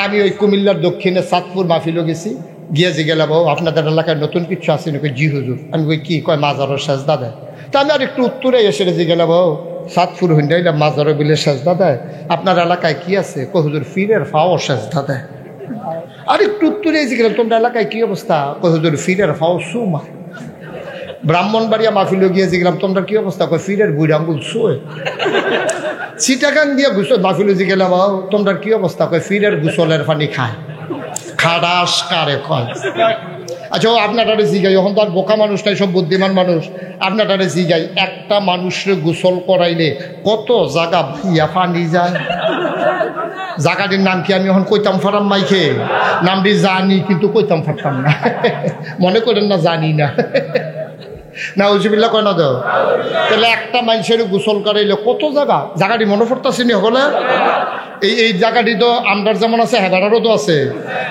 আমি ওই কুমিল্লার দক্ষিণে চাঁদপুর মাহফিলও গেছি, গিয়ে যে গেলাম আপনাদের এলাকায় নতুন কিছু আছে নাকি? জি হুজুর। আমি ওই কি কয় মাজারের সেজদা দেয়। তা আমি আর একটু উত্তরে এসে যে গেলাম চাঁদপুর হইলাম মাজারে বিলে সেজদা দেয়, আপনার এলাকায় কি আছে? কয় হুজুর ফিরের ফাও সেজদা দেয়। আর একটু উত্তরে এসে গেলাম তোমরা এলাকায় কি অবস্থা? কয় হুজুর ফিরের ফাও সুমা। ব্রাহ্মণবাড়িয়া মাহফিলও গিয়ে গেলাম তোমরা কি অবস্থা? কয় ফিরের বুড়ি আঙ্গুল শোয়। চিটাগাং দিয়ে গুসল মাহফিলে যে গেলাম তোমরা কি অবস্থা? কয় ফিরের গুসলের পানি খায়। খাডাস কারে কয়। আচ্ছা আপনারা জিগাই, এখন তো আর বোকা মানুষ নাই, সব বুদ্ধিমান মানুষ। আপনারা জিগাই, একটা মানুষের গোসল করাইলে কত জায়গা ভাইয়া পানি যায়? জায়গাটির নাম কি আমি এখন কইতাম ফারাম মাইখে? নামটি জানি কিন্তু কইতাম ফারতাম না। মনে করেন না জানি না। না উজুবিল্লা কয় না দাও। তাহলে একটা মানুষের গোসল করাইলে কত জায়গাটি মনে পড়তেছে নি হলে? এই জায়গাটি তো আমরার যেমন আছে হেগাড়ারও তো আছে।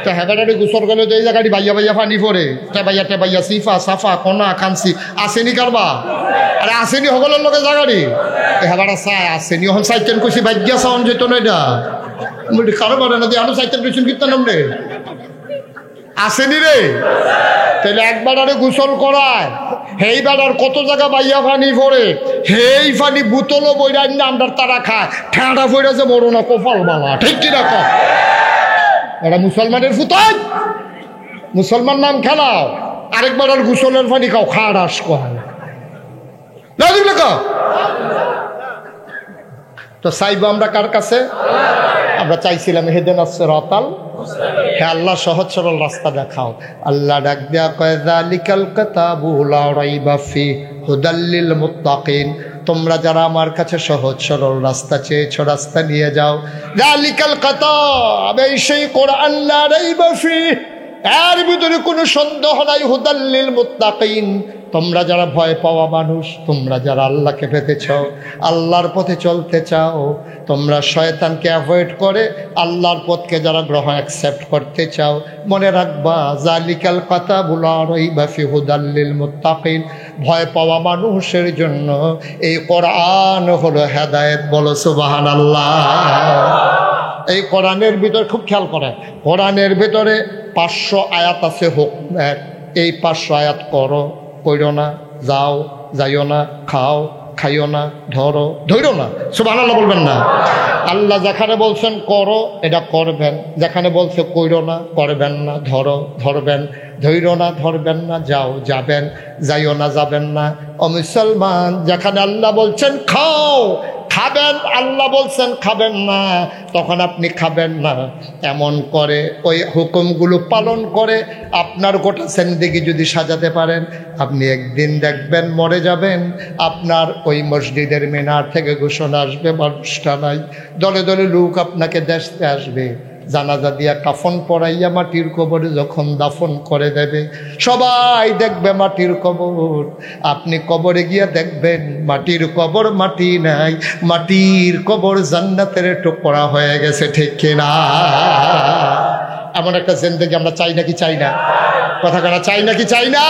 তো হেগাড়ারে গোসল করলে তো এই জায়গাটি বাইয়া বাইয়া পানি পড়ে, টেবাইয়া সিফা সাফা কনা কানসি আসেনি কারবা? আরে আসেনি সকলের লোকের জায়গাটি হেগাড়া চাই আসেনি। এখন সাইতেন কইছি ভাগ্যা চাওয়ান যেত না, এটা কারবার না দিয়ে আরো সাইতেন কইছেন কীর্তন নামলে আসেনি রে। তাহলে একবার আরে গোসল করায় হেইবার আর কত জায়গা বাইয়া পানি পড়ে, হেই পানি বোতলও বইরা আমরার তারা খায়, ঠেঁড়া ফইরা যে বড় না কপাল বাবা, ঠিক কিনা কম? এটা মুসলমানের ফুতাই, মুসলমান নাম খেলাও, আরেকবার আর গোসলের পানি খাও, খাড়াস কয় তো চাইবো আমরা কার কাছে? আমরা চাইছিলাম হেদেন আছে রতাল, হে আল্লাহ সহজ সরল রাস্তা দেখাও। আল্লাহ ডাক দেয়া কয় যালিকাল কিতাবু লা রাইবা ফি হুদাল লিল মুত্তাকিন, তোমরা যারা আমার কাছে সহজ সরল রাস্তা চেয়েছো রাস্তা নিয়ে যাও। যালিকাল কিতাব, এই সেই কোরআন, লা রাইবা ফি, এর ভিতরে কোনো সন্দেহ নাই, হুদাল লিল মুত্তাকিন, তোমরা যারা ভয় পাওয়া মানুষ, তোমরা যারা আল্লাহকে পেতে চাও, আল্লাহর পথে চলতে চাও, তোমরা শয়তানকে অ্যাভয়েড করে আল্লাহর পথকে যারা গ্রহণ অ্যাকসেপ্ট করতে চাও, মনে রাখবা যালিকাল কিতাবু লা রাইবা ফি হুদাল লিল মুত্তাকিন, ভয় পাওয়া মানুষের জন্য এই কোরআন হলো হেদায়েত। বলো সুবহানাল্লাহ। এই কোরআনের ভিতরে খুব খেয়াল করে, কোরআনের ভিতরে 500 আয়াত আছে হুকমের। এই 500 আয়াত করো, কইরো না, যাও, যাইও না, খাও, খাইও না, ধরো, ধরো না। সুবহানাল্লাহ বলবেন না? আল্লাহ যেখানে বলছেন করো এটা করবেন, যেখানে বলছে কইরো না করবেন না, ধরো ধরবেন, ধৈর্য না ধরবেন না, যাও যাবেন, যাইও না যাবেন না। ও মুসলমান, যেখানে আল্লাহ বলছেন খাও খাবেন, আল্লাহ বলছেন খাবেন না, তখন আপনি খাবেন না। এমন করে ওই হুকুমগুলো পালন করে আপনার গোটা জিন্দেগি যদি সাজাতে পারেন, আপনি একদিন দেখবেন মরে যাবেন, আপনার ওই মসজিদের মিনার থেকে ঘোষণা আসবে মানুষটা নাই, দলে দলে লোক আপনাকে দেখতে আসবে, জানাজা দিয়া কাফন পরাইয়া মাটির কবরে যখন দাফন করে দেবে, সবাই দেখবে মাটির কবর। আপনি কবরে গিয়া দেখবেন মাটির কবর মাটি নাই, মাটির কবর জান্নাতের টুকরা হয়ে গেছে, ঠিক কিনা? এমন একটা জিন্দেগি আমরা চাই নাকি চাই না? কথা কানা চাই নাকি চাই না?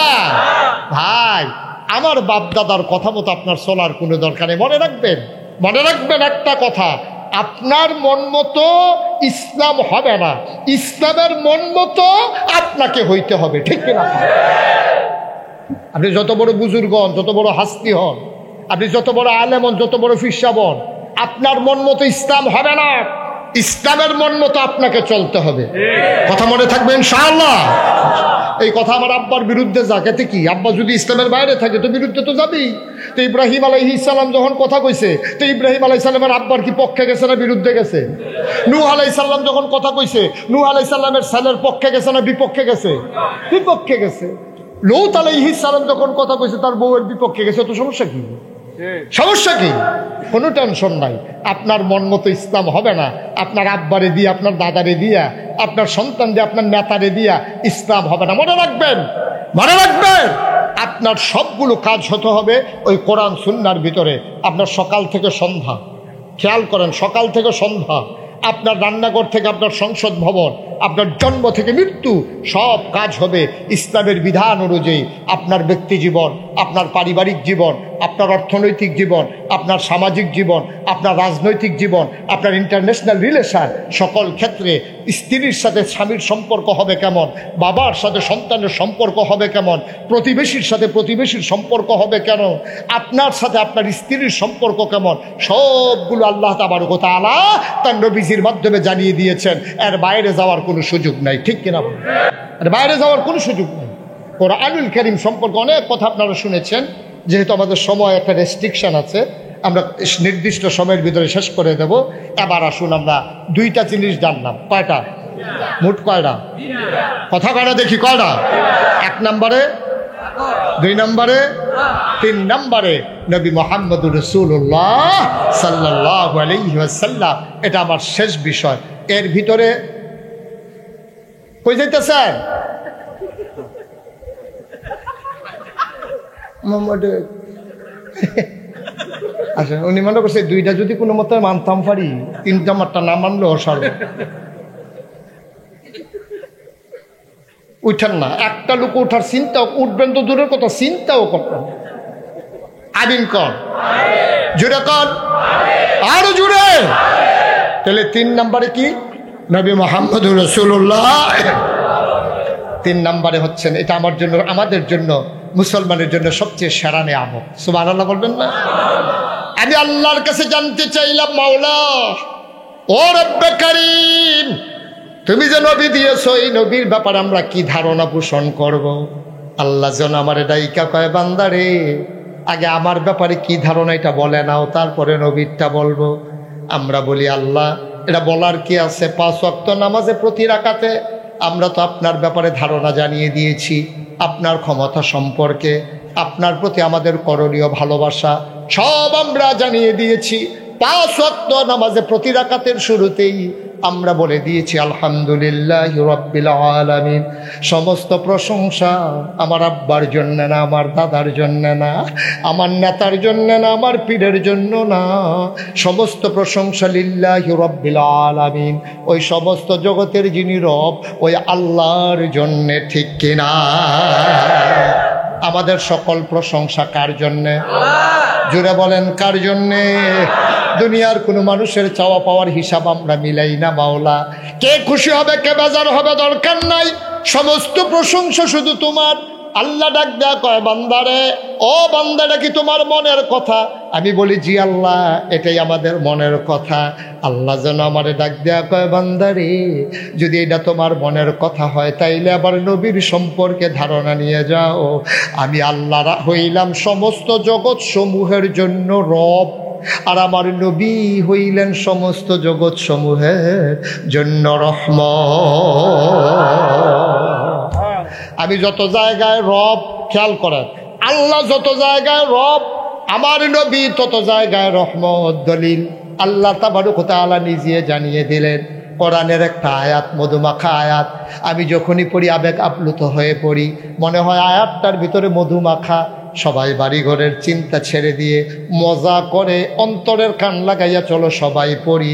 ভাই আমার বাপ দাদার কথা মতো আপনার চলার কোনো দরকার নেই। মনে রাখবেন, মনে রাখবেন একটা কথা, আপনার মন মতো ইসলাম হবে না, ইসলামের মন মতো আপনাকে হইতে হবে, ঠিক কিনা? আপনি যত বড় বুজুর্গ হন, যত বড় হাস্তি হন, আপনি যত বড় আলেম হন, যত বড় ফিরসাব হন, আপনার মন মতো ইসলাম হবে না, ইসলামের মন মতো আপনাকে চলতে হবে। কথা মনে থাকবে ইনশাআল্লাহ। এই কথা আমার আব্বার বিরুদ্ধে যাকে কি, আব্বা যদি ইসলামের বাইরে থাকে তো বিরুদ্ধে তো যাবেই। তো ইব্রাহিম আলাইহিস সালাম যখন কথা কইছে, তো ইব্রাহিম আলাইহিস সালামের আব্বার কি পক্ষে গেছে না বিরুদ্ধে গেছে? নূহ আলাইহিস সালাম যখন কথা কইছে, নূহ আলাইহিস সালামের ছেলের পক্ষে গেছে না বিপক্ষে গেছে? বিপক্ষে গেছে। লূত আলাইহিস সালাম যখন কথা কইছে তার বউয়ের বিপক্ষে গেছে, তো সমস্যা কি? সমস্যা কি? কোনো টেনশন নাই। আপনার মন মতো ইসলাম হবে না, আপনার আব্বারে দিয়া, আপনার দাদারে দিয়া, আপনার সন্তান দিয়ে, আপনার নেতারে দিয়া ইসলাম হবে না। মনে রাখবেন, মনে রাখবেন, আপনার সবগুলো কাজ হতে হবে ওই কোরআন সুন্নাহর ভিতরে। আপনার সকাল থেকে সন্ধ্যা, খেয়াল করেন, সকাল থেকে সন্ধ্যা আপনার রান্নাঘর থেকে আপনার সংসদ ভবন, আপনার জন্ম থেকে মৃত্যু, সব কাজ হবে ইসলামের বিধান অনুযায়ী। আপনার ব্যক্তি জীবন, আপনার পারিবারিক জীবন, আপনার অর্থনৈতিক জীবন, আপনার সামাজিক জীবন, আপনার রাজনৈতিক জীবন, আপনার ইন্টারন্যাশনাল রিলেশন, সকল ক্ষেত্রে স্ত্রীর সাথে স্বামীর সম্পর্ক হবে কেমন, বাবার সাথে সন্তানের সম্পর্ক হবে কেমন, প্রতিবেশীর সাথে প্রতিবেশীর সম্পর্ক হবে কেন, আপনার সাথে আপনার স্ত্রীর সম্পর্ক কেমন, সবগুলো আল্লাহ তাবারক ওয়া তাআলা তার নবীজির মাধ্যমে জানিয়ে দিয়েছেন। এর বাইরে যাওয়ার কোনো সুযোগ নাই, ঠিক কিনা? এর বাইরে যাওয়ার কোনো সুযোগ নেই। কোরআনুল কারীম সম্পর্কে অনেক কথা আপনারা শুনেছেন। যেহেতু আমাদের সময় একটা রেস্ট্রিকশন আছে, আমরা নির্দিষ্ট সময়ের ভিতরে শেষ করে দেব। এবার আসুন আমরা দুইটা জিনিস জানলাম। কয়টা? মোট কয়টা? কথা কয়টা দেখি, কয়টা? 1 নম্বরে, 2 নম্বরে, 3 নম্বরে নবী মুহাম্মদুর রাসূলুল্লাহ সাল্লাল্লাহু আলাইহি ওয়াসাল্লাম। এটা আমার শেষ বিষয়। এর ভিতরে কই যাইতেছেন? আচ্ছা, উনি মনে করছে দুইটা যদি কোনো মতো মানতাম পারি, 3 নম্বরটা না মানলেও সার উঠেন না। একটা লোক উঠার চিন্তা, উঠবেন তো দূরের কথা, চিন্তাও করবেন। আমিন কর, জুড়ে কর, আরো জুড়ে। তাহলে 3 নম্বরে কি? নবী মুহাম্মদুর রাসূলুল্লাহ। 3 নম্বরে হচ্ছেন, এটা আমার জন্য, আমাদের জন্য, মুসলমানের জন্য সবচেয়ে সেরা নিয়ামত। সুবহানাল্লাহ বলবেন না? আমি আল্লাহর কাছে জানতে চাইলাম, মাওলা ও রব্বে কারীম, তুমি যে নবী দিয়েছো, এই নবীর ব্যাপারে আমরা কি ধারণা পোষণ করব? আল্লাহ যেন আমার ডাইকা কয়, বান্দারে আগে আমার ব্যাপারে কি ধারণা এটা বলে নাও, তারপরে নবীরটা বলবো। আমরা বলি, আল্লাহ এটা বলার কি আছে? 5 ওয়াক্ত নামাজে প্রতি রাকাতে আমরা তো আপনার ব্যাপারে ধারণা জানিয়ে দিয়েছি, আপনার ক্ষমতা সম্পর্কে, আপনার প্রতি আমাদের করণীয় ভালোবাসা সব আমরা জানিয়ে দিয়েছি। 5 ওয়াক্ত নামাজে প্রতি রাকাতের শুরুতেই আমরা বলে দিয়েছি আলহামদুলিল্লাহি রাব্বিল আলামিন। সমস্ত প্রশংসা আমার আব্বার জন্য না, আমার দাদার জন্য না, আমার নেতার জন্য না, আমার পীরের জন্য না, সমস্ত প্রশংসা লিল্লাহি রাব্বিল আলামিন, ওই সমস্ত জগতের যিনি রব, ওই আল্লাহর জন্যে, ঠিক কিনা? আমাদের সকল প্রশংসা কার জন্যে? জোরে বলেন, কার জন্যে? দুনিয়ার কোনো মানুষের চাওয়া পাওয়ার হিসাব আমরা মিলাই না মাওলা। কে খুশি হবে, কে বেজার হবে দরকার নাই, সমস্ত প্রশংসা শুধু তোমার। আল্লাহ ডাক দেয়া কয়, বান্দারে ও বান্দাটা কি তোমার মনের কথা? আমি বলি, জি আল্লাহ, এটাই আমাদের মনের কথা। আল্লাহ যেন আমারে ডাক দেয়া কয়, বান্দারে যদি এটা তোমার মনের কথা হয়, তাইলে আবার নবীর সম্পর্কে ধারণা নিয়ে যাও। আমি আল্লাহ হইলাম সমস্ত জগৎ সমূহের জন্য রব, আর আমার নবী হইলেন সমস্ত জগৎ সমূহের জন্য রহমত। আমি যত জায়গায় রব, খেয়াল করেন, আল্লাহ যত জায়গায় রব, আমার নবী তত জায়গায় রহমত। দলিল আল্লাহ তাবারক ওয়া তাআলা নিজে জানিয়ে দিলেন। কোরআনের একটা আয়াত, মধুমাখা আয়াত, আমি যখনই পড়ি আবেগ আপ্লুত হয়ে পড়ি, মনে হয় আয়াতটার ভিতরে মধুমাখা। সবাই বাড়িঘরের চিন্তা ছেড়ে দিয়ে মজা করে অন্তরের কান লাগাইয়া চলো সবাই পড়ি,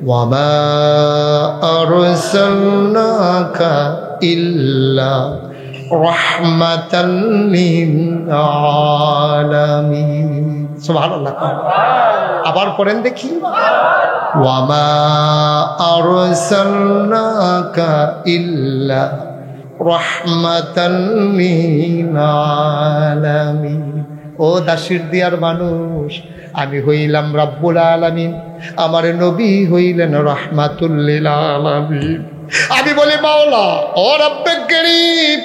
ওয়ামা আরসালনাকা ইল্লা রাহমাতাল লিল আলামিন। সুবহানাল্লাহ। আবার পড়েন দেখি, ওয়ামা আরসালনাকা ইল্লা রাহমাতাল লিল আলামিন। ও দাসির দিয়ার মানুষ, আমি হইলাম রব্বুল আলামিন, আমার নবী হইলেন রাহমাতুল লিল আলামিন। আমি বলি, মাওলা ও রব্বে কারীম,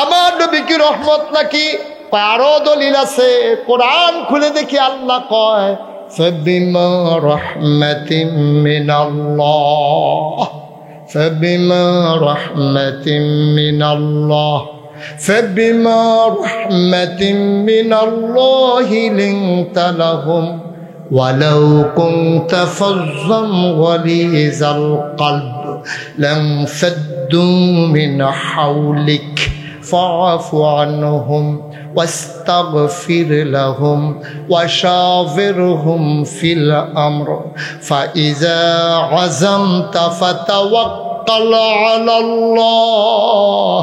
আমার নবী কি রহমত নাকি? আরো দলিল আছে, কোরআন খুলে দেখি, আল্লাহ কয়, ফাবিমা রাহমাতিম মিনাল্লাহ, ফাবিমা রাহমাতিম মিনাল্লাহ, ফাবিমা রাহমাতিম মিনাল্লাহি লিনতা লাহুম ওয়ালাউ কুনতা ফাজ্জাম গালিযাল কলব লানফাদ্দু মিন হাওলিক ফাআফু আনহুম واستغفر لهم وشاورهم في الأمر فإذا عزمت فتوكل على الله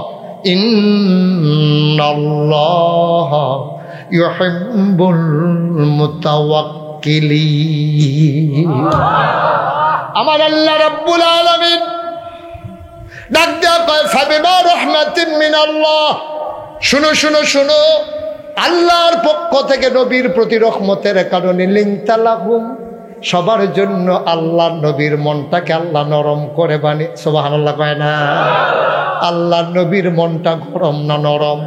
إن الله يحب المتوكلين আমার আল্লাহ রাব্বুল আলামিন ডাক দেয়া কয় ফাবিমা রাহমাতিন মিনাল্লাহ শুনো শুনো শুনো আল্লাহর পক্ষ থেকে নবীর প্রতি রহমতের কারণে লিনতালাহুম সবার জন্য আল্লাহ নবীর মনটাকে আল্লাহ নরম করে বানিয়ে সুবহানাল্লাহ কয় না আল্লাহ নবীর মনটা গরম না নরম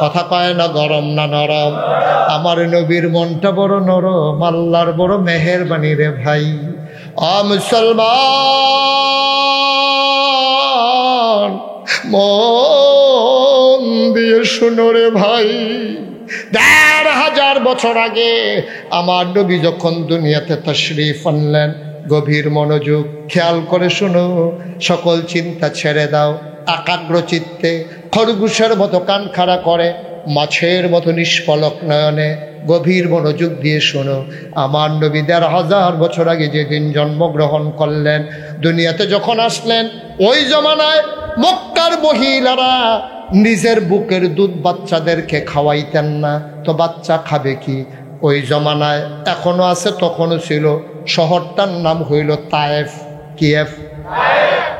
কথা কয় না গরম না নরম আমার নবীর মনটা বড় নরম আল্লাহর বড় মেহেরবানি রে ভাই মুসলমান মন দিয়ে শুনো রে ভাই ১,৫০০ বছর আগে আমার নবী যখন দুনিয়াতে তাশরীফ আনলেন গভীর মনোযোগ খেয়াল করে শুনো সকল চিন্তা ছেড়ে দাও একাগ্র চিত্তে খরগোশের মতো কান খাড়া করে মাছের মতো নিষ্পলক নয়নে গভীর মনোযোগ দিয়ে শোনো আমার নবী ১,৫০০ বছর আগে যেদিন জন্মগ্রহণ করলেন দুনিয়াতে যখন আসলেন ওই জমানায় মক্কার মহিলারা নিজের বুকের দুধ বাচ্চাদেরকে খাওয়াইতেন না তো বাচ্চা খাবে কি ওই জমানায় এখনো আছে তখনও ছিল শহরটার নাম হইল তায়েফ কিয়েফ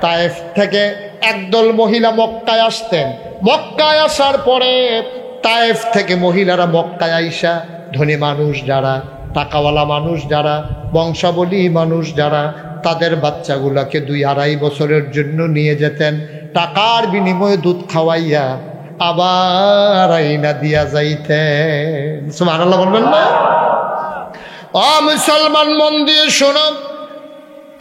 তায়েফ থেকে একদল মহিলা মক্কায় আসতেন মক্কায় আসার পরে তায়েফ থেকে মহিলারা মক্কায় আইসা ধনী মানুষ যারা টাকাওয়ালা মানুষ যারা বংশাবলী মানুষ যারা তাদের বাচ্চাগুলাকে ২-২.৫ বছরের জন্য নিয়ে যেতেন টাকার বিনিময়ে দুধ খাওয়াইয়া আবার আইনা দিয়া যাইতেন সুবহানাল্লাহ বলবেন না ও মুসলমান মন দিয়ে শোনো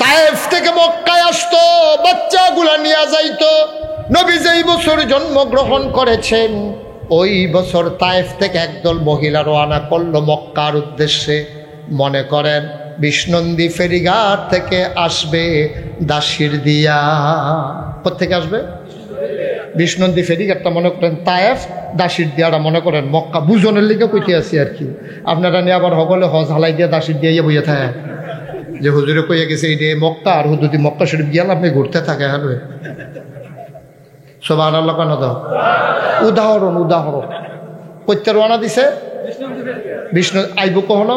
তায়েফ থেকে মক্কায় আসতো বাচ্চাগুলা নিয়ে যাইতো নবী যেই বছর জন্মগ্রহণ করেছেন ওই বছর তায়েফ থেকে একদল মহিলা রওনা করলো মক্কার উদ্দেশ্যে মনে করেন বিষ্ণন্দী ফেরিঘাট থেকে আসবে দাসির দিয়া কোথেকে আসবে বিষ্ণন্দী ফেরিঘাটটা মনে করেন তায়েফ দাসির দিয়াটা মনে করেন মক্কা বুঝনের লিগে কইতে আসি আর কি আপনারা নিয়ে আবার হগলে হজ হালাই দিয়া দাসির দিয়ে বইয়া থাকে যে হুজুরে কইয়া গেছে এই যে মক্কা আর হুজুরি মক্কা শরীফ গিয়াল আপনি ঘুরতে থাকে হবে সুবহানাল্লাহ কেন দাও উদাহরণ কইতে রওনা দিছে বিষ্ণু আইব কখনো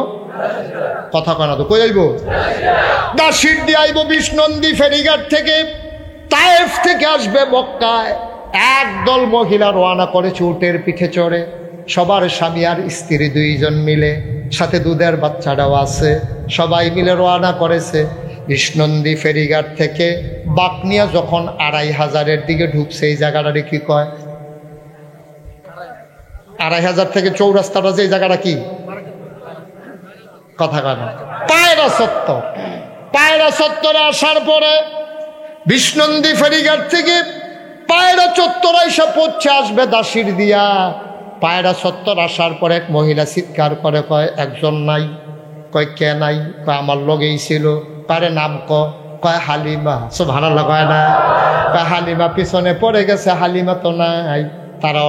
কথা কয় না তো কই আইব দাসির দিয়ে আইব বিষ্ণন্দী ফেরিঘাট থেকে তায়েফ থেকে আসবে মক্কায় একদল মহিলা রওনা করেছে উটের পিঠে চড়ে সবার স্বামী আর স্ত্রী ২ জন মিলে সাথে দুধের বাচ্চাটাও আছে সবাই মিলে রওনা করেছে বিষ্ণন্দী ফেরিঘাট থেকে বাকনিয়া যখন ২৫০০-এর দিকে ঢুকছে এই জায়গাটারে কি কয় ২৫০০ থেকে চৌরাস্তাটা যে জায়গাটা কি কথা কয় না পায়রা চত্বরে আসার পরে বিষ্ণন্দী ফেরিঘাট থেকে পায়রা চত্বর এসে পৌঁছে আসবে দাসির দিয়া পায়রা চত্বর আসার পরে এক মহিলা চিৎকার করে কয় একজন নাই কয় কে নাই কয় আমার লগেই ছিল কারে নাম কয় হালিমা সুবহানাল্লাহ কয় না কয় হালিমা পিছনে পড়ে গেছে হালিমা তো নাই তারা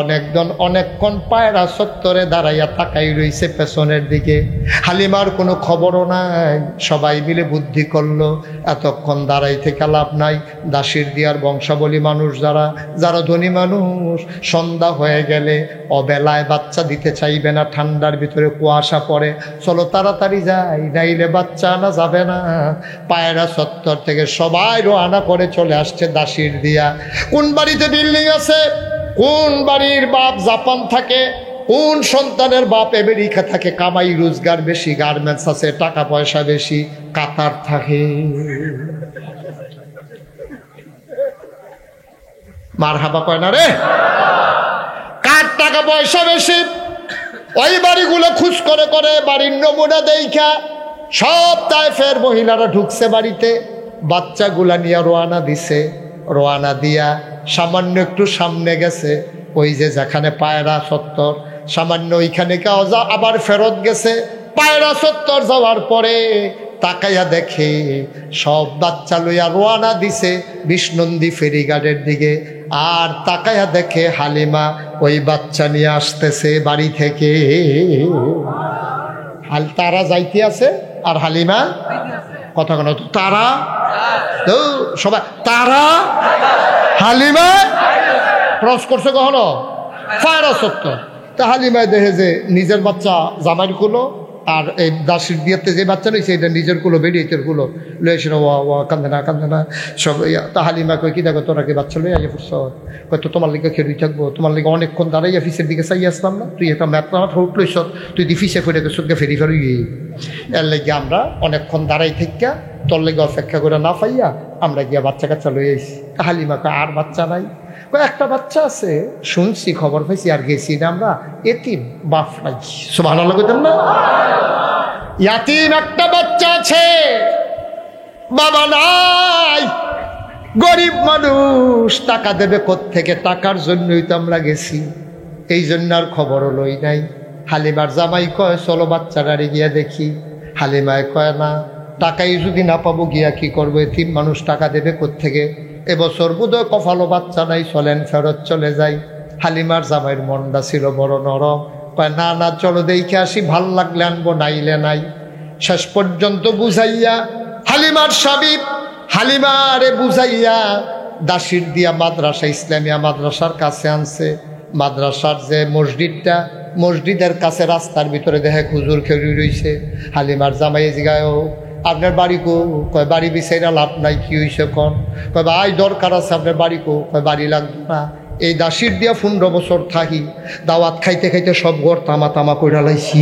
অনেকক্ষণ পায়রা চত্বরে দাঁড়াইয়া তাকাই রইছে পেছনের দিকে হালিমার কোনো খবরও নাই সবাই মিলে বুদ্ধি করলো এতক্ষণ দাঁড়াই থেকে লাভ নাই দাসির দিয়ার বংশাবলী মানুষ যারা ধনী মানুষ সন্ধ্যা হয়ে গেলে অবেলায় বাচ্চা দিতে চাইবে না ঠান্ডার ভিতরে কুয়াশা পড়ে চলো তাড়াতাড়ি যাই নাইলে বাচ্চা আনা যাবে না পায়রা চত্বর থেকে সবাই রওনা করে চলে আসছে দাসির দিয়া কোন বাড়িতে বিল্ডিং আছে কোন বাড়ির বাপ জাপান থাকে কোন সন্তানের বাপ আমেরিকা থাকে কামাই রোজগার বেশি গার্মেন্টস আছে টাকা পয়সা বেশি কাতার থাকে মারহাবা কয় না রে কার টাকা পয়সা বেশি ওই বাড়িগুলো খুঁজ করে করে বাড়ির নমুনা দেখা সব তায়েফের মহিলারা ঢুকছে বাড়িতে বাচ্চাগুলা নিয়ে রওনা দিছে রওনা দিয়া সামান্য একটু সামনে গেছে ওই যে যেখানে পায়রা চত্বর সামান্য ওইখানে আবার ফেরত গেছে পায়রা চত্বর যাওয়ার পরে তাকাইয়া দেখে সব বাচ্চা লইয়া রওনা দিছে বিষ্ণন্দী ফেরিঘাটের দিকে আর তাকাইয়া দেখে হালিমা ওই বাচ্চা নিয়ে আসতেছে বাড়ি থেকে। তারা যাইতে আছে আর হালিমা কথা কেন তো তারা তো সবাই তারা হালিমা ক্রস করছে কখনো ফায়ার সত্য। তা হালিমায় দেখে যে নিজের বাচ্চা জামাইয়ের কুলো আর এই দাসির বিয়েতে যে বাচ্চা রয়েছে এটা নিজের কুলো বেরিয়েতের কুলো লয়েছে না। ওয়া কান্দে না সব। তা হালিমা কই কি দেখো তোরা কি বাচ্চা লইয়া পড়ছ? হয়তো তোমার লিগে খেলুই থাকবো, তোমার লিগে অনেকক্ষণ দাঁড়াইয়া ফিসের দিকে চাই আসলাম না, তুই একটা ম্যাপ মাঠ হোট লইস, তুই দি ফিসে ফেরে গেছকে ফেরি ফেরি। এর লেগে আমরা অনেকক্ষণ দাঁড়াই থেকে তোর লেগে অপেক্ষা করে না পাইয়া আমরা গিয়া বাচ্চা কাচ্চা লই আইসি। হালিমা কয় আর বাচ্চা নাই? একটা বাচ্চা আছে, শুনছি খবর পাইছি আর গেছি না আমরা, এতিম বাপ নাই। সুবহানাল্লাহ কইতেন না? ইয়াতিম একটা বাচ্চা আছে, বাবা নাই, গরিব মানুষ, টাকা দেবে কোত্থেকে? টাকার জন্যই তো আমরা গেছি, এই জন্য আর খবরও লই নাই। হালিমার জামাই কয় চলো বাচ্চাটারে গিয়া দেখি। হালিমায় কয় না, টাকাই যদি না পাবো গিয়া কি করবো? এতিম মানুষ টাকা দেবে কোত্থেকে? এবছর বোধহয় কপালও বাচ্চা নাই, চলেন ফেরত চলে যাই। হালিমার জামাইয়ের মনটা ছিল বড় নরম, কয় না না চলো দেখে আসি, ভাল লাগলে আনবো, নাইলে নাই। শেষ পর্যন্ত বুঝাইয়া হালিমার স্বামী হালিমারে বুঝাইয়া দাসির দিয়া মাদ্রাসা, ইসলামিয়া মাদ্রাসার কাছে আনছে। মাদ্রাসার যে মসজিদটা, মসজিদের কাছে রাস্তার ভিতরে দেখে হুজুর খেলি রইছে। হালিমার জামাই জিগায়ও আপনার বাড়ি কো? কয় বাড়ি বিচাইরা লাভ নাই, কি হয়েছে কন? কয় ভাই দরকার আছে আপনার বাড়ি কো? কয় বাড়ি লাগবে না, এই দাসির দিয়া 15 বছর থাকি, দাওয়াত খাইতে খাইতে সব ঘর তামা তামা কইরা লাইছি,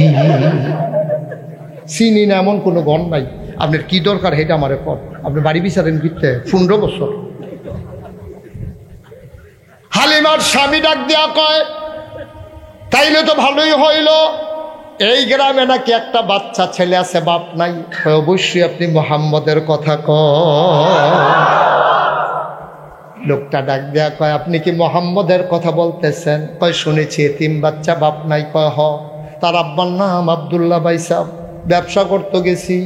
চিনি না এমন কোনো ঘর নাই, আপনার কি দরকার হেটা আমারে কর, আপনি বাড়ি বিচারেন ফিরতে 15 বছর। হালিমার স্বামী ডাক দিয়া কয় তাইলে তো ভালোই হইল, এই গ্রামে নাকি একটা বাচ্চা ছেলে আছে, বাপ নাই। অবশ্যই আপনি মুহাম্মদের কথা লোকটা ডাক দেয়া কয় আপনি কি মুহাম্মদের কথা বলতেছেন? কয় শুনেছি এতিম বাচ্চা, বাপ নাই। কয় হ, তার আব্বার নাম আব্দুল্লাহ ভাই সাহেব, ব্যবসা করতে গেছি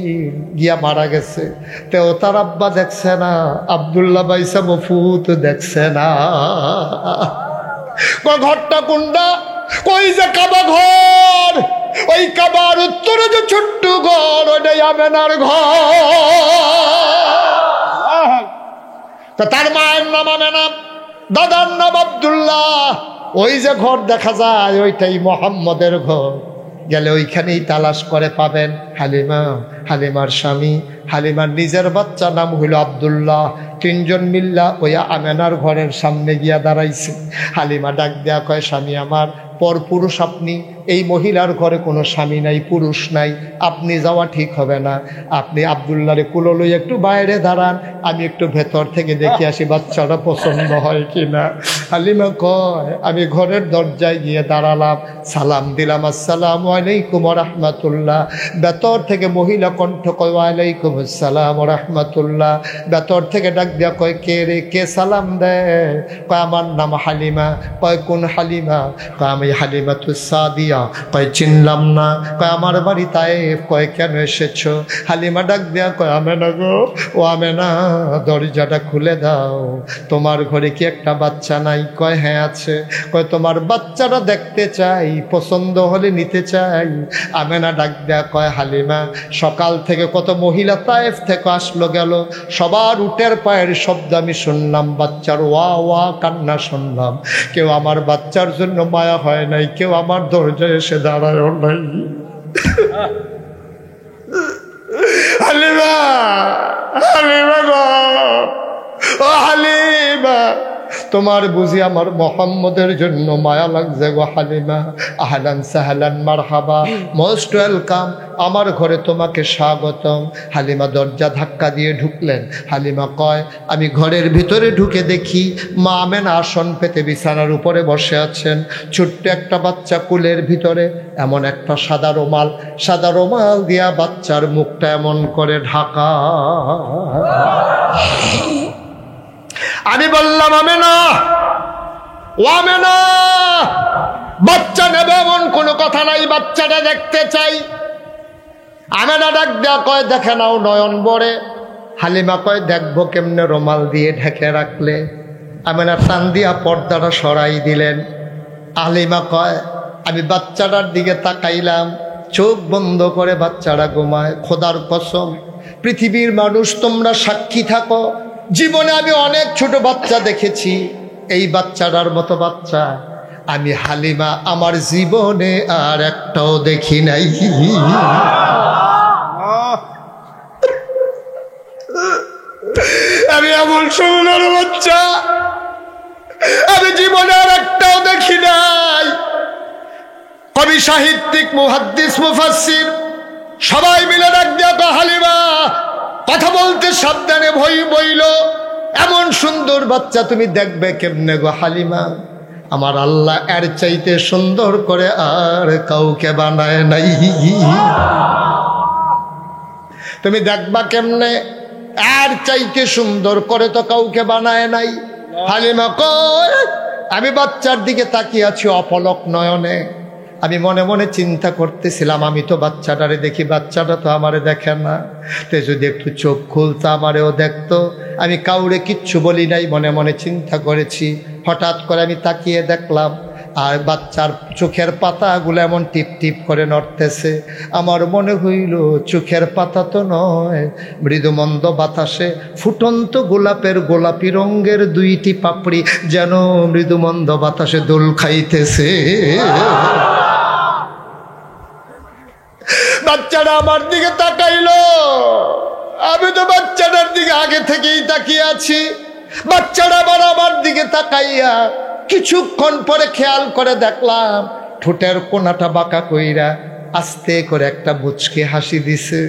গিয়া মারা গেছে, তেও তার আব্বা দেখছে না, আব্দুল্লাহ ভাই সাহেব ফুত দেখছে না। ঘরটা কোনটা? কই যে কাবা ঘর, ওই কাবার উত্তরে যে ছোট্ট ঘর, ওইটাই আমেনার ঘর। তার মায়ের নাম আমেনা, দাদার নাম আব্দুল্লাহ। ওই যে ঘর দেখা যায় ওইটাই মোহাম্মদের ঘর, গেলে ওইখানেই তালাশ করে পাবেন। হালিমা, হালিমার স্বামী, হালিমার নিজের বাচ্চা নাম হইল আব্দুল্লাহ। 3 জন মিল্লা ওই আমেনার ঘরের সামনে গিয়া দাঁড়াইছে। হালিমা ডাক দেয়া কয় স্বামী আমার, পর পুরুষ আপনি, এই মহিলার ঘরে কোনো স্বামী নাই, পুরুষ নাই, আপনি যাওয়া ঠিক হবে না, আপনি আব্দুল্লাহরে কুলো লই একটু বাইরে দাঁড়ান, আমি একটু ভেতর থেকে দেখে আসি বাচ্চাটা পছন্দ হয় কিনা। হালিমা কয় আমি ঘরের দরজায় গিয়ে দাঁড়ালাম, সালাম দিলাম, আসসালামু আলাইকুম ওয়া রাহমাতুল্লাহ। ভেতর থেকে মহিলা কণ্ঠ কয় ওয়ালাইকুম আসসালাম ওয়া রাহমাতুল্লাহ। ভেতর থেকে ডাক দিয়া কয় কে রে, কে সালাম দেয়? কয় আমার নাম হালিমা। কয় কোন হালিমা? কয় আমি হালিমাতুস সাদিয়া। কয় চিনলাম না। কয় আমার বাড়ি তায়েফ। কয় কেন এসেছো? হালিমা ডাক দেয়া কয় আমেনা গো, ও আমেনা দরজাটা খুলে দাও, তোমার ঘরে কি একটা বাচ্চা নাই? কয় হ্যাঁ আছে। কয় তোমার বাচ্চাটা দেখতে চাই, পছন্দ হলে নিতে চাই। আমেনা ডাক দেয়া কয় হালিমা সকাল থেকে কত মহিলা তায়েফ থেকে আসলো গেল, সবার উটের পায়ের শব্দ আমি শুনলাম, বাচ্চার ওয়া ওয়া কান্না শুনলাম, কেউ আমার বাচ্চার জন্য মায়া হয় নাই, কেউ আমার দরজায় এসে দাঁড়ায় নাই। হালিমা, হালিমা গো, ও হালিমা, তোমার বুঝি আমার মোহাম্মদের জন্য মায়া লাগছে গো হালিমা। আহলান সাহলান মারহাবা, মোস্ট ওয়েলকাম, আমার ঘরে তোমাকে স্বাগতম। হালিমা দরজা ধাক্কা দিয়ে ঢুকলেন। হালিমা কয় আমি ঘরের ভিতরে ঢুকে দেখি মা আমেনা আসন পেতে বিছানার উপরে বসে আছেন, ছোট্ট একটা বাচ্চা কুলের ভিতরে, এমন একটা সাদা রুমাল দিয়া বাচ্চার মুখটা এমন করে ঢাকা। আমি বললাম আমেনা, ও আমেনা, বাচ্চা নেবে এমন কোনো কথা নাই, বাচ্চাটা দেখতে চাই। আমেনা ডাক দেয়া কয় দেখে নাও নয়ন বড়ে। হালিমা কয় দেখবো কেমনে, রুমাল দিয়ে ঢেকে রাখলে। আমেনা টান দিয়া পর্দাটা সরাই দিলেন। আলিমা কয় আমি বাচ্চাটার দিকে তাকাইলাম, চোখ বন্ধ করে বাচ্চারা ঘুমায়। খোদার কসম, পৃথিবীর মানুষ তোমরা সাক্ষী থাকো, জীবনে আমি অনেক ছোট বাচ্চা দেখেছি, এই বাচ্চাটার মতো বাচ্চা আমি হালিমা আমার জীবনে আর একটাও দেখি নাই। আমি এমন সুন্দর বাচ্চা আমি জীবনে আর একটাও দেখি নাই। কবি, সাহিত্যিক, মুহাদ্দিস, মুফাসসির সবাই মিলে ডাক দিয়া তো হালিমা কথা বলতে সাবধানে ভই বইল, এমন সুন্দর বাচ্চা তুমি দেখবে কেমনে গো হালিমা? আমার আল্লাহ এর চাইতে সুন্দর করে আর কাউকে বানায় নাই। তুমি দেখবা কেমনে? এর চাইতে সুন্দর করে তো কাউকে বানায় নাই। হালিমা কয় আমি বাচ্চার দিকে তাকিয়ে আছি অপলক নয়নে। আমি মনে মনে চিন্তা করতেছিলাম, আমি তো বাচ্চাটারে দেখি, বাচ্চাটা তো আমারে দেখে না, তে যদি একটু চোখ খুলতো আমারেও দেখতো। আমি কাউরে কিচ্ছু বলি নাই, মনে মনে চিন্তা করেছি। হঠাৎ করে আমি তাকিয়ে দেখলাম আর বাচ্চার চোখের পাতাগুলো এমন টিপ টিপ করে নড়তেছে। আমার মনে হইল চোখের পাতা তো নয়, মৃদুমন্দ বাতাসে ফুটন্ত গোলাপের গোলাপি রঙের দুইটি পাপড়ি যেন মৃদুমন্দ বাতাসে দোল খাইতেছে। বাচ্চাটা আমার দিকে তাকাইলো, আমি তো বাচ্চাটার দিকে আগে থেকেই তাকিয়ে আছি। বাচ্চাটা আবার আমার দিকে তাকাইয়া কিছুক্ষণ পরে খেয়াল করে দেখলাম ঠোঁটের কোনাটা বাঁকা কইরা আস্তে করে একটা মুচকি হাসি দিছে।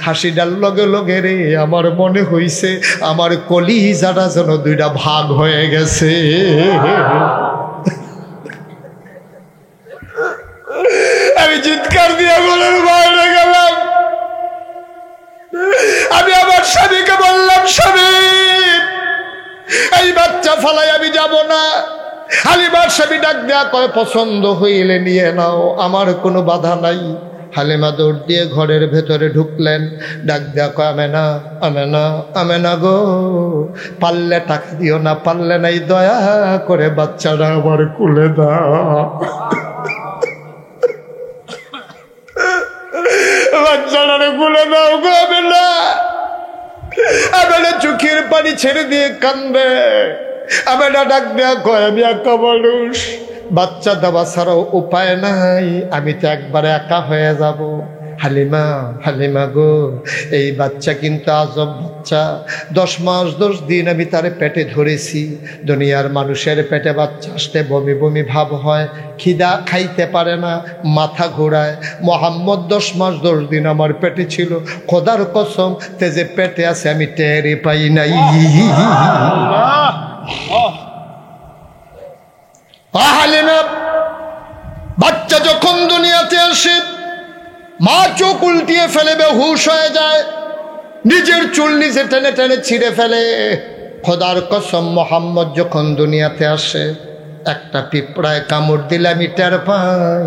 হাসিটার লগে লগে রে আমার মনে হইছে আমার কলিজাটা যেন দুইটা ভাগ হয়ে গেছে। আমি চিৎকার দিয়ে বলে বাইরে গেলাম। আমি আমার স্বামীকে বললাম, স্বামী এই বাচ্চা ফালাই আমি যাব না। হালিমার স্বামী ডাক দেয়া কয় পছন্দ হইলে নিয়ে নাও, আমার কোনো বাধা নাই। হালিমা দৌড় দিয়ে ঘরের ভেতরে ঢুকলেন, ডাক দেয়া কয় আমেনা, আমেনা, আমেনা গো, পারলে টাকা দিও না, পারলে নাই দয়া করে বাচ্চাটা আমার কুলে দাও। বাচ্চাটারে কুলে দাও গো আমেনা। আমেনা চোখের পানি ছেড়ে দিয়ে কান্দে। আমেনা ডাক দেয়া কয় আমি একা মানুষ, বাচ্চা দেওয়া ছাড়াও উপায় নাই, আমি তো একবারে একা হয়ে যাব। হালিমা, হালিমা গো, এই বাচ্চা কিন্তু আজব বাচ্চা। 10 মাস 10 দিন আমি তারে পেটে ধরেছি। দুনিয়ার মানুষের পেটে বাচ্চা আসতে বমি বমি ভাব হয়, খিদা খাইতে পারে না, মাথা ঘোরায়। মোহাম্মদ 10 মাস 10 দিন আমার পেটে ছিল, খোদার কসম তে যে পেটে আছে আমি টেরই পাই নাই। হালিমা, বাচ্চা যখন দুনিয়াতে আসে মা চোখ উল্টিয়ে ফেলে, বেহুশ হয়ে যায়, নিজের চুল নিজে টেনে টেনে ছিঁড়ে ফেলে। খোদার কসম মোহাম্মদ যখন দুনিয়াতে আসে একটা পিঁপড়ায় কামড় দিলে আমি টের পাই,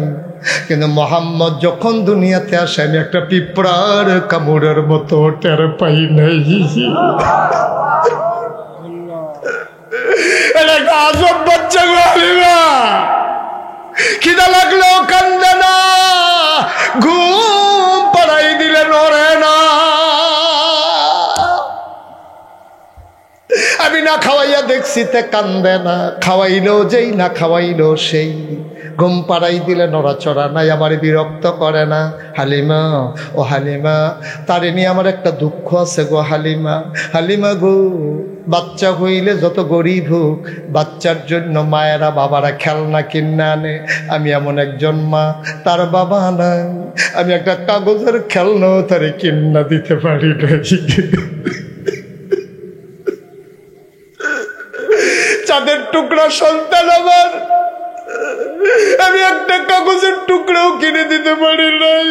কিন্তু মোহাম্মদ যখন দুনিয়াতে আসে আমি একটা পিঁপড়ার কামড়ের মতো টের পাই নাই। এটা একটা আজব বাচ্চা গো হালিমা। খিদা লাগলেও কান্দে না, ঘুম পাড়াই দিলে নড়ে না। আমি না খাওয়াইয়া দেখছি তে কান্দে না, খাওয়াইলেও যেই না খাওয়াইলেও সেই, ঘুম পাড়াই দিলে নড়াচড়া নাই, আমার বিরক্ত করে না। হালিমা, ও হালিমা, তারে নিয়ে আমার একটা দুঃখ আছে গো হালিমা। হালিমা গো, বাচ্চা হইলে যত গরিব হোক, বাচ্চার জন্য মায়েরা বাবারা খেলনা কিনে আনে। আমি এমন একজন মা, তার বাবা নাই, আমি একটা কাগজের খেলনাও তারে কিনা দিতে পারি নাই। চাঁদের টুকরা সন্তান আমার, আমি একটা কাগজের টুকরাও কিনে দিতে পারি নাই,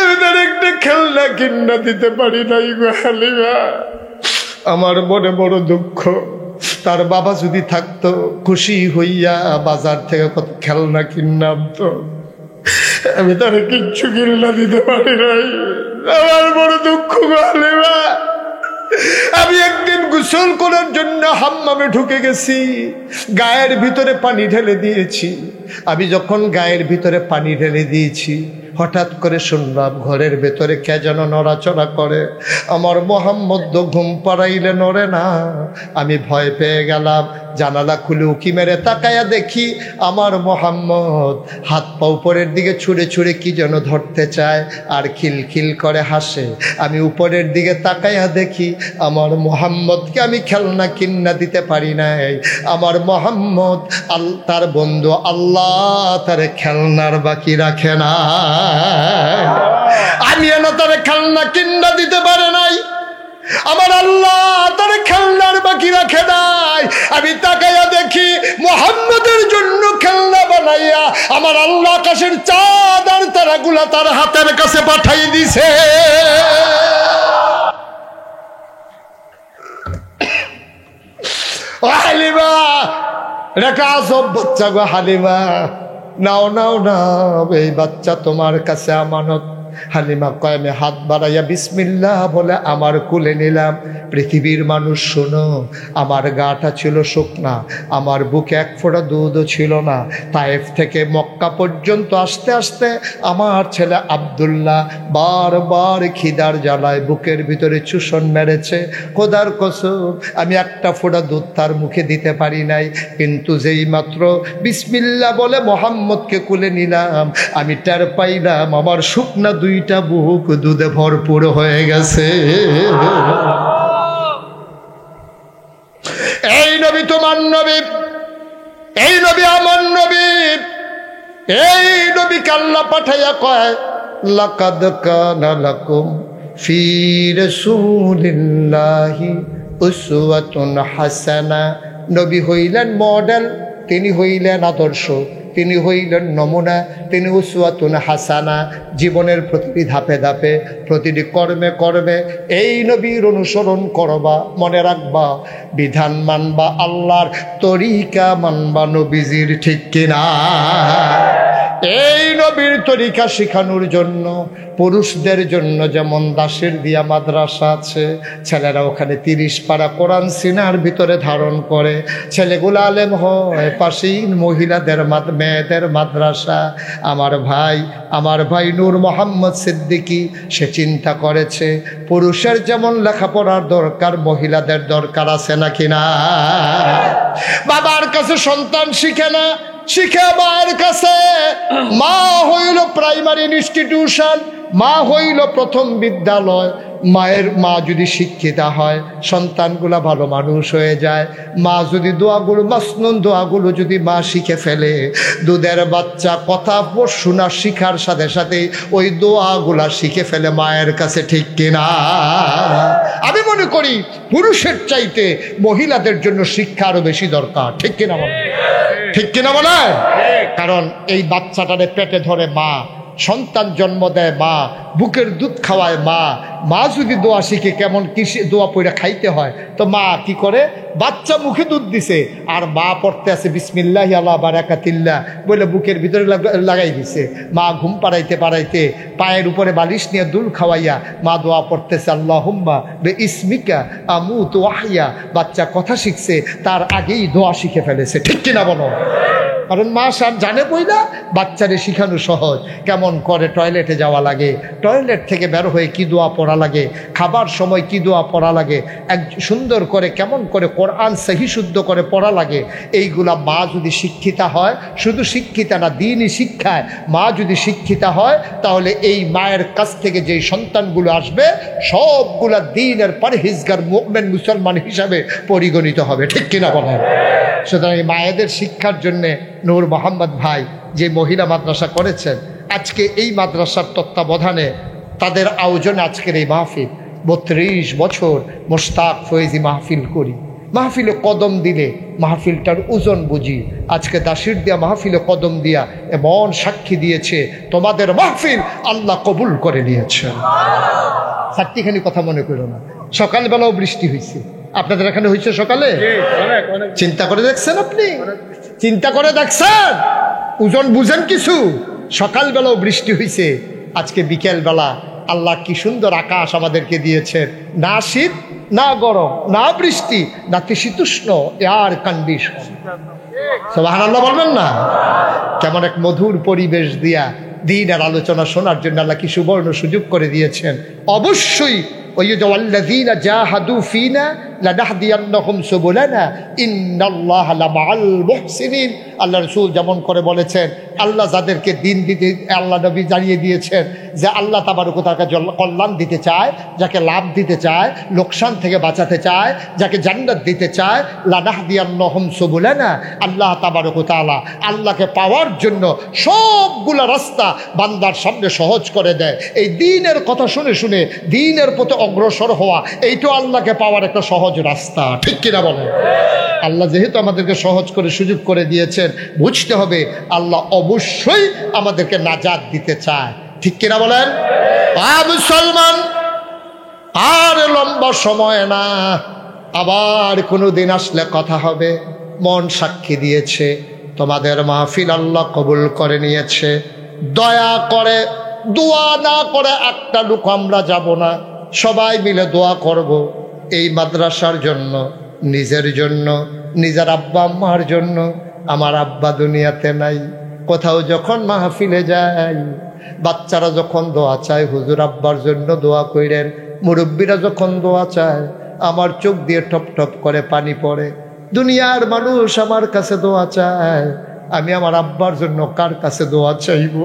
আমি তার একটা খেলনা কিনা দিতে পারি নাই গো হালিমা। আমার মনে বড় দুঃখ। তার বাবা যদি থাকতো খুশি হইয়া বাজার থেকে কত খেলনা কিনলাম, তো আমি তার কিচ্ছু কিনা দিতে পারি নাই। আমার বড় দুঃখ গো হালিমা। আমি একদিন গোসল করার জন্য হাম্মামে ঢুকে গেছি, গায়ের ভিতরে পানি ঢেলে দিয়েছি। আমি যখন গায়ের ভিতরে পানি ঢেলে দিয়েছি, হঠাৎ করে শুনলাম ঘরের ভেতরে কে যেন নড়াচড়া করে। আমার মোহাম্মদ ঘুম পাড়াইলে নড়ে না। আমি ভয় পেয়ে গেলাম, জানালা খুলে উকি মেরে তাকায়া দেখি আমার মোহাম্মদ হাত পা উপরের দিকে ছুঁড়ে ছুঁড়ে কি যেন ধরতে চায় আর খিলখিল করে হাসে। আমি উপরের দিকে তাকায়া দেখি আমার মোহাম্মদকে আমি খেলনা কিন্না দিতে পারি নাই। আমার মোহাম্মদ তার বন্ধু আল্লাহ তার খেলনার বাকি রাখে না। আমি এনে তার খেলনা কিন্না দিতে পারে নাই, আমার আল্লাহ তার খেলনার বাকি রাখে নাই। আমি তাকাইয়া দেখি মুহাম্মদের জন্য খেলনা বানাইয়া আমার আল্লাহ আকাশের চাঁদ আর তারাগুলা তার হাতের কাছে পাঠাই দিছে। হালিমা রেখা সব বাচ্চা গো, হালিমা নাও নাও নাও, এই বাচ্চা তোমার কাছে আমানত। হালিমা কয় আমি হাত বাড়াইয়া বিসমিল্লাহ বলে আমার কুলে নিলাম। পৃথিবীর মানুষ শোনো, আমার গাটা ছিল শুকনা, আমার বুকে এক ফোঁটা দুধও ছিল না। তায়েফ থেকে মক্কা পর্যন্ত আসতে আসতে আমার ছেলে আব্দুল্লাহ বারবার খিদার জ্বালায় বুকের ভিতরে চুষণ মেরেছে। খোদার কসম আমি একটা ফোঁটা দুধ তার মুখে দিতে পারি নাই। কিন্তু যেই মাত্র বিসমিল্লাহ বলে মোহাম্মদকে কুলে নিলাম, আমি টের পাইলাম আমার শুকনা দুইটা বুক দুধে ভরপুর হয়ে গেছে। এই নবী তোমার নবী, এই নবী আমার নবী, এই নবীকে আল্লাহ পাঠাইয়া কয় লাকাদ কানা লাকুম ফি রাসূলিল্লাহি উসওয়াতুন হাসানা। নবী হইলেন মডেল, তিনি হইলেন আদর্শ, তিনি হইলেন নমুনা, তিনি উসওয়াতুন হাসানা। জীবনের প্রতিটি ধাপে ধাপে প্রতিটি কর্মে কর্মে এই নবীর অনুসরণ করবা, মনে রাখবা বিধান মানবা, আল্লাহর তরিকা মানবা নবীজির, ঠিক কিনা? এই নবীর তরিকা শিখানোর জন্য পুরুষদের জন্য যেমন দাসের দিয়া মাদ্রাসা আছে, ছেলেরা ওখানে 30 পারা কোরআন সিনার ভিতরে ধারণ করে, ছেলেগুলো আলেম হয়। পাশেই মহিলাদের মেয়েদের মাদ্রাসা। আমার ভাই নূর মোহাম্মদ সিদ্দিকী সে চিন্তা করেছে পুরুষের যেমন লেখাপড়ার দরকার মহিলাদের দরকার আছে নাকি না। বাবার কাছে সন্তান শিখে না, শিখে মায়ের কাছে। মা হইল প্রাইমারি ইনস্টিটিউশন, মা হইল প্রথম বিদ্যালয়। মা যদি শিক্ষিতা হয় সন্তানগুলা ভালো মানুষ হয়ে যায়। মা যদি দোয়াগুলো মাসনুন দোয়াগুলো যদি মা শিখে ফেলে, দুধের বাচ্চা কথা শোনা শিখার সাথে সাথে ওই দোয়াগুলা শিখে ফেলে মায়ের কাছে, ঠিক কিনা? আমি মনে করি পুরুষের চাইতে মহিলাদের জন্য শিক্ষা আরো বেশি দরকার, ঠিক কিনা বলে? ঠিক কিনা বলে? কারণ এই বাচ্চাটারে পেটে ধরে মা, সন্তান জন্ম দেয় মা, বুকের দুধ খাওয়ায় মা। মা যদি দোয়া শিখে কেমন কি দোয়া পড়ে খাইতে হয়, তো মা কি করে, বাচ্চা মুখে দুধ দিছে আর মা পড়তে আছে বিসমিল্লাহি আলা বারাকাতিল্লাহ বলে বুকের ভিতরে লাগাই দিছে। মা ঘুম পাড়াইতে পাড়াইতে পায়ের উপরে বালিশ নিয়ে দুল খাওয়াইয়া মা দোয়া পড়তেছে আল্লাহুম্মা বে ইসমিকা আমুতু ওয়াহইয়া। বাচ্চা কথা শিখছে তার আগেই দোয়া শিখে ফেলেছে, ঠিক কিনা বলো? কারণ মা সার জানে বইলা বাচ্চারে শিখানো সহজ। কেমন করে টয়লেটে যাওয়া লাগে, টয়লেট থেকে বের হয়ে কি দোয়া পড়া লাগে, খাবার সময় কি দোয়া পড়া লাগে, এক সুন্দর করে কেমন করে কোরআন সহি শুদ্ধ করে পড়া লাগে, এইগুলা মা যদি শিক্ষিতা হয়, শুধু শিক্ষিতা না দিনই শিক্ষায় মা যদি শিক্ষিতা হয়, তাহলে এই মায়ের কাছ থেকে যেই সন্তানগুলো আসবে সবগুলা দিনের পরহেজগার মুমিন মুসলমান হিসাবে পরিগণিত হবে, ঠিক কিনা বলেন? সুতরাং এই মায়েদের শিক্ষার জন্যে নূর মোহাম্মদ ভাই যে মহিলা মাদ্রাসা করেছেন, আজকে এই মাদ্রাসার তত্ত্বাবধানে তাদের আয়োজনে আজকের এই মাহফিল। 32 বছর মোশতাক ফয়েজি মাহফিল করি, মাহফিলে কদম দিলে মাহফিলটার ওজন বুঝি। আজকে দাসির দিয়া মাহফিলে কদম দিয়া এমন সাক্ষী দিয়েছে তোমাদের মাহফিল আল্লাহ কবুল করে নিয়েছেন। চারটিখানি কথা মনে করো না, সকালবেলাও বৃষ্টি হয়েছে, আপনাদের এখানে হয়েছে সকালে? চিন্তা করে দেখছেন? আপনি চিন্তা করে দেখছেন? ওজন বুঝেন কিছু? সকালবেলাও বৃষ্টি হয়েছে, আজকে বিকেলবেলা আল্লাহ কি সুন্দর আকাশ আমাদেরকে দিয়েছেন, না শীত না গরম না বৃষ্টি না শীতোষ্ণ, এয়ার কন্ডিশন। সুবহানাল্লাহ বলবেন না? কেমন এক মধুর পরিবেশ দিয়া দিনের আলোচনা শোনার জন্য আল্লাহ কি সুবর্ণ সুযোগ করে দিয়েছেন। অবশ্যই ওই যে ওয়াল্লাযীনা জাহাদু ফীনা লানাহদিয়ান্নাহুম সুবুলানা ইন্নাল্লাহা লামাআল মুহসিনিন। আল্লাহ রাসূল যেমন করে বলেছেন, আল্লাহ যাদেরকে দিন দিতে, আল্লাহ নবী জানিয়ে দিয়েছেন যে আল্লাহ তাবারক ওয়া তাআলা কল্যাণ দিতে চায়, যাকে লাভ দিতে চায়, লোকসান থেকে বাঁচাতে চায়, যাকে জান্নাত দিতে চায়, লানাহদিয়ান্নাহুম সুবুলানা, আল্লাহ তাবারক ওয়া তাআলা আল্লাহকে পাওয়ার জন্য সবগুলা রাস্তা বান্দার সামনে সহজ করে দেয়। এই দ্বীনের কথা শুনে শুনে দ্বীনের পথে অগ্রসর হওয়া, এইটাও আল্লাহকে পাওয়ার একটা সহজ রাস্তা, ঠিক কিনা বলেন? আল্লাহ যেহেতু আমাদেরকে সহজ করে সুযোগ করে দিয়েছেন, বুঝতে হবে আল্লাহ অবশ্যই আমাদেরকে নাজাত দিতে চায়, ঠিক কিনা বলেন? মুসলমান, আর লম্বা সময় না, আবার কোনো দিন আসলে কথা হবে। মন সাক্ষী দিয়েছে, তোমাদের মাহফিল আল্লাহ কবুল করে নিয়েছে। দয়া করে দোয়া না করে একটা লোক আমরা যাব না, সবাই মিলে দোয়া করব এই মাদ্রাসার জন্য, নিজের জন্য, নিজের আব্বা আম্মার জন্য। আমার আব্বা দুনিয়াতে নাই, কোথাও যখন মাহফিলে যাই, বাচ্চারা যখন দোয়া চায় হুজুর আব্বার জন্য দোয়া কইরেন, মুরব্বীরা যখন দোয়া চায় আমার চোখ দিয়ে টপ টপ করে পানি পড়ে। দুনিয়ার মানুষ আমার কাছে দোয়া চায়, আমি আমার আব্বার জন্য কার কাছে দোয়া চাইব?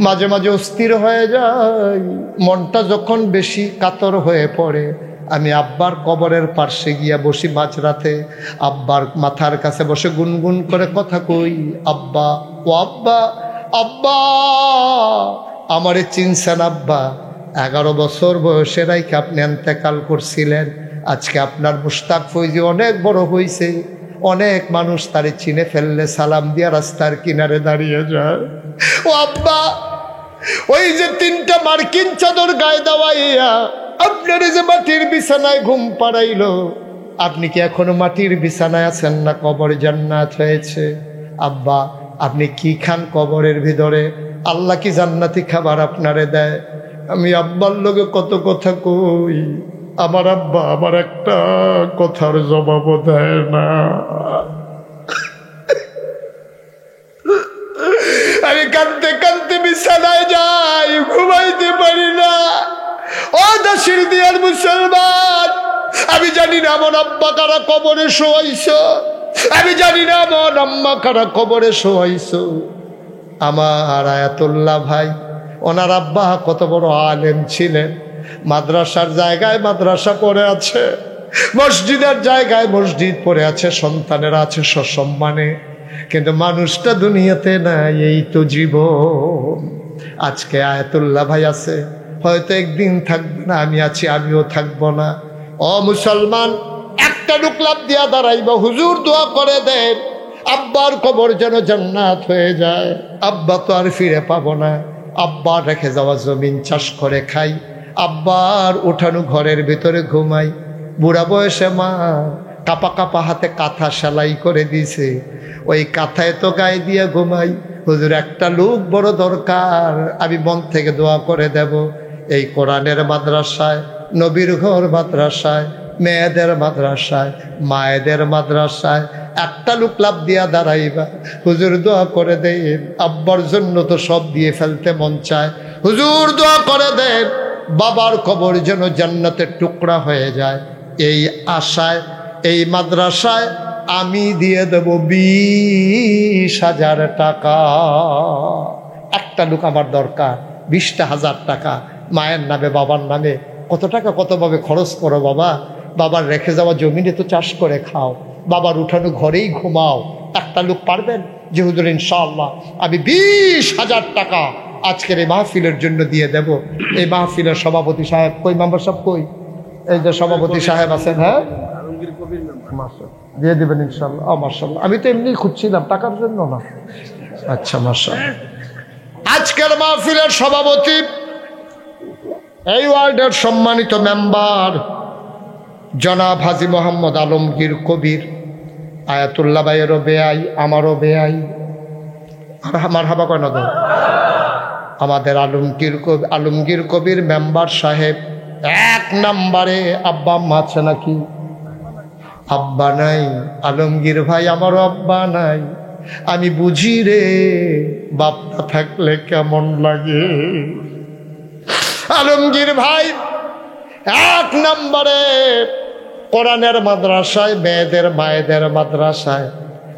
মাঝে মাঝে অস্থির হয়ে যায়, মনটা যখন বেশি কাতর হয়ে পড়ে, আমি আব্বার কবরের পার্শ্বে গিয়া বসি মাঝরাতে, আব্বার মাথার কাছে বসে গুনগুন করে কথা কই, আব্বা ও আব্বা, আব্বা আমারে চিনছেন আব্বা? 11 বছর বয়সে রাইখে আপনি ইন্তেকাল করছিলেন, আজকে আপনার মুশতাক ফৈজি অনেক বড় হয়েছে, অনেক মানুষ তারে চিনে ফেললে সালাম দিয়া রাস্তার কিনারে দাঁড়িয়ে যায়। ও আব্বা, ওই যে 3টা মার্কিন চাদর গায়ে দেওয়াইয়া আপনার যে মাটির বিছানায় ঘুম পাড়াইলো, আপনি কি এখনো মাটির বিছানায় আছেন না কবরে জান্নাত হয়েছে? আব্বা আপনি কি খান কবরের ভিতরে? আল্লাহ কি জান্নাতি খাবার আপনারে দেয়? আমি আব্বার লগে কত কথা কই, আমার আব্বা আমার একটা কথার জবাবও দেয় না। আমি কাঁদতে কাঁদতে বিছানায় যাই, ঘুমাইতে পারি না। ও দাসির দিয়ার মুসলমান, আমি জানি না আমার আব্বা কারা কবরে শোয়াইছ, আমি জানি না আমার আম্মা কারা কবরে শোয়াইছ। আমার আয়াতুল্লাহ ভাই, ওনার আব্বা কত বড় আলেম ছিলেন, মাদ্রাসার জায়গায় মাদ্রাসা পড়ে আছে, মসজিদের জায়গায় মসজিদ পড়ে আছে, সন্তানেরা আছে সসম্মানে, কিন্তু মানুষটা দুনিয়াতে নাই। এই তো জীবন। আজকে আয়াতুল্লাহ ভাই আছে, হয়তো একদিন থাকবে না, আমি আছি, আমিও থাকবো না। ও মুসলমান, একটা লোক লাভ দিয়া দাঁড়াইবা, হুজুর দোয়া করে দেন আব্বার কবর যেন জান্নাত হয়ে যায়। আব্বা তো আর ফিরে পাবো না, আব্বার রেখে যাওয়া জমিন চাষ করে খাই, আব্বার উঠানো ঘরের ভিতরে ঘুমাই। বুড়া বয়সে মা কাপা কাপা হাতে কাঁথা সেলাই করে দিয়েছে, ওই কাঁথায় তো গায়ে দিয়ে ঘুমাই। হুজুর একটা লোক বড় দরকার, আমি মন থেকে দোয়া করে দেব। এই কোরআনের মাদ্রাসায়, নবীর ঘর মাদ্রাসায়, মেয়েদের মাদ্রাসায়, মায়েদের মাদ্রাসায় একটা লোক লাভ দিয়া দাঁড়াইবা, হুজুর দোয়া করে দেন আব্বার জন্য তো সব দিয়ে ফেলতে মন চায়, হুজুর দোয়া করে দেন বাবার কবর যেন জান্নাতের টুকরা হয়ে যায়। এই আশায় এই মাদ্রাসায় আমি দিয়ে দেব 20,000 টাকা। একটা লোক আমার দরকার, 20,000 টাকা মায়ের নামে বাবার নামে। কত টাকা কতভাবে খরচ করো বাবা, বাবার রেখে যাওয়া জমিনে তো চাষ করে খাও, বাবার উঠানো ঘরেই ঘুমাও। একটা লোক পারবেন যে হুজুর ইনশাআল্লাহ আমি 20,000 টাকা আজকের এই মাহফিলের জন্য দিয়ে দেব? এই মাহফিলের সভাপতি সাহেব কই? মেম্বার সাহেব কই? এই যে সভাপতি সাহেব আছেন, হ্যাঁ দিয়ে দেবেন ইনশাআল্লাহ। মাশাআল্লাহ, আমি তো এমনি খুঁজছিলাম টাকার জন্য না। আচ্ছা মাশাআল্লাহ। আজকের মাহফিলের সভাপতি এই ওয়ার্ডের সম্মানিত মেম্বার জনাব হাজী মোহাম্মদ আলমগীর কবির, আয়াতুল্লাহ ভাইয়েরও বেআই, আমারও বেআই। আর মারহাবা কয় না? আমাদের আলমগীর কবির মেম্বার সাহেব 1 নম্বরে। আব্বা আম্মা আছে নাকি? আব্বা নাই। আলমগীর ভাই আমারও আব্বা নাই। আমি বুঝি রে বাপটা থাকলে কেমন লাগে। আলমগীর ভাই 1 নম্বরে কোরআনের মাদ্রাসায়, মেয়েদের মায়েদের মাদ্রাসায়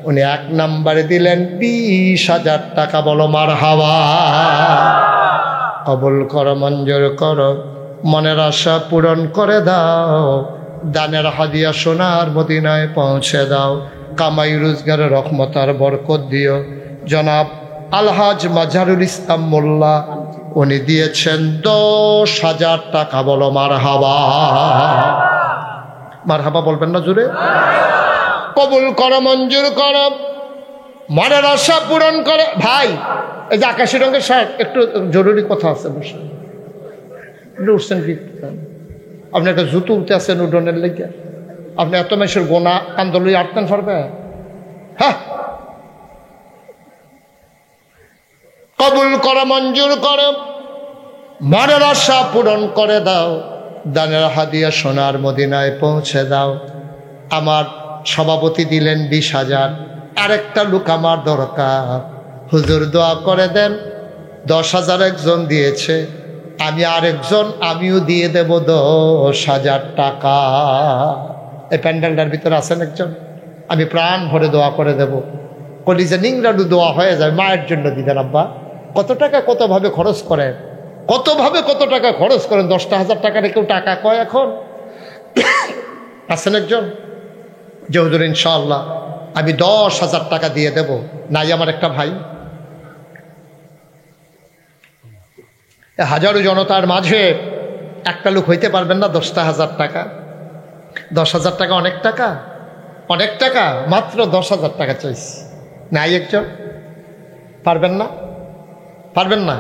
উনি 1 নম্বরে দিলেন 20,000 টাকা। বলো মারহাবা। কবুল করো, মঞ্জুর করো, মনের আশা পূরণ করে দাও, দানের হাদিয়া সোনার মদিনায় পৌঁছে দাও, কামাই রোজগারের রহমত আর বরকত দিও। জনাব আলহাজ মাজারুল ইসলাম মোল্লা উনি দিয়েছেন 10,000 টাকা। বলো মারহাবা। মারহাবা বলবেন না জোরে? কবুল করো, মঞ্জুর করো, মনের আশা পূরণ করে। ভাই এই যে আকাশি রঙের শার্ট, একটু জরুরি কথা আছে, বসে উঠছেন কি? আপনি একটা জুতো উঠতে আছেন উডনের লেগে? আপনি এত মেসের গোনা কান্দলই আটতেন পারবে? হ্যাঁ, কবুল করো, মঞ্জুর করো, মনের আশা পূরণ করে দাও, দানের হাদিয়া সোনার মদিনায় পৌঁছে দাও। আমার সভাপতি দিলেন 20,000। আরেকটা লোক আমার দরকার, হুজুর দোয়া করে দেন। 10,000 একজন দিয়েছে, আমি আরেকজন, আমিও দিয়ে দেব 10,000 টাকা। এই প্যান্ডেলটার ভিতরে আছেন একজন, আমি প্রাণ ভরে দোয়া করে দেব। কলিজা নিংরাডু দোয়া হয়ে যাবে। মায়ের জন্য দিবেন আব্বা। কত টাকা কতভাবে খরচ করেন, কতভাবে কত টাকা খরচ করেন। 10,000 টাকা কেউ টাকা কয় এখন? আছেন একজন যে হুজুর ইনশাআল্লাহ আমি 10,000 টাকা দিয়ে দেব? নাই আমার একটা ভাই। হাজারো জনতার মাঝে একটা লোক হইতে পারবেন না 10,000 টাকা? 10,000 টাকা অনেক টাকা, অনেক টাকা। মাত্র 10,000 টাকা চাইছি। নাই একজন? পারবেন না? পারবেন না?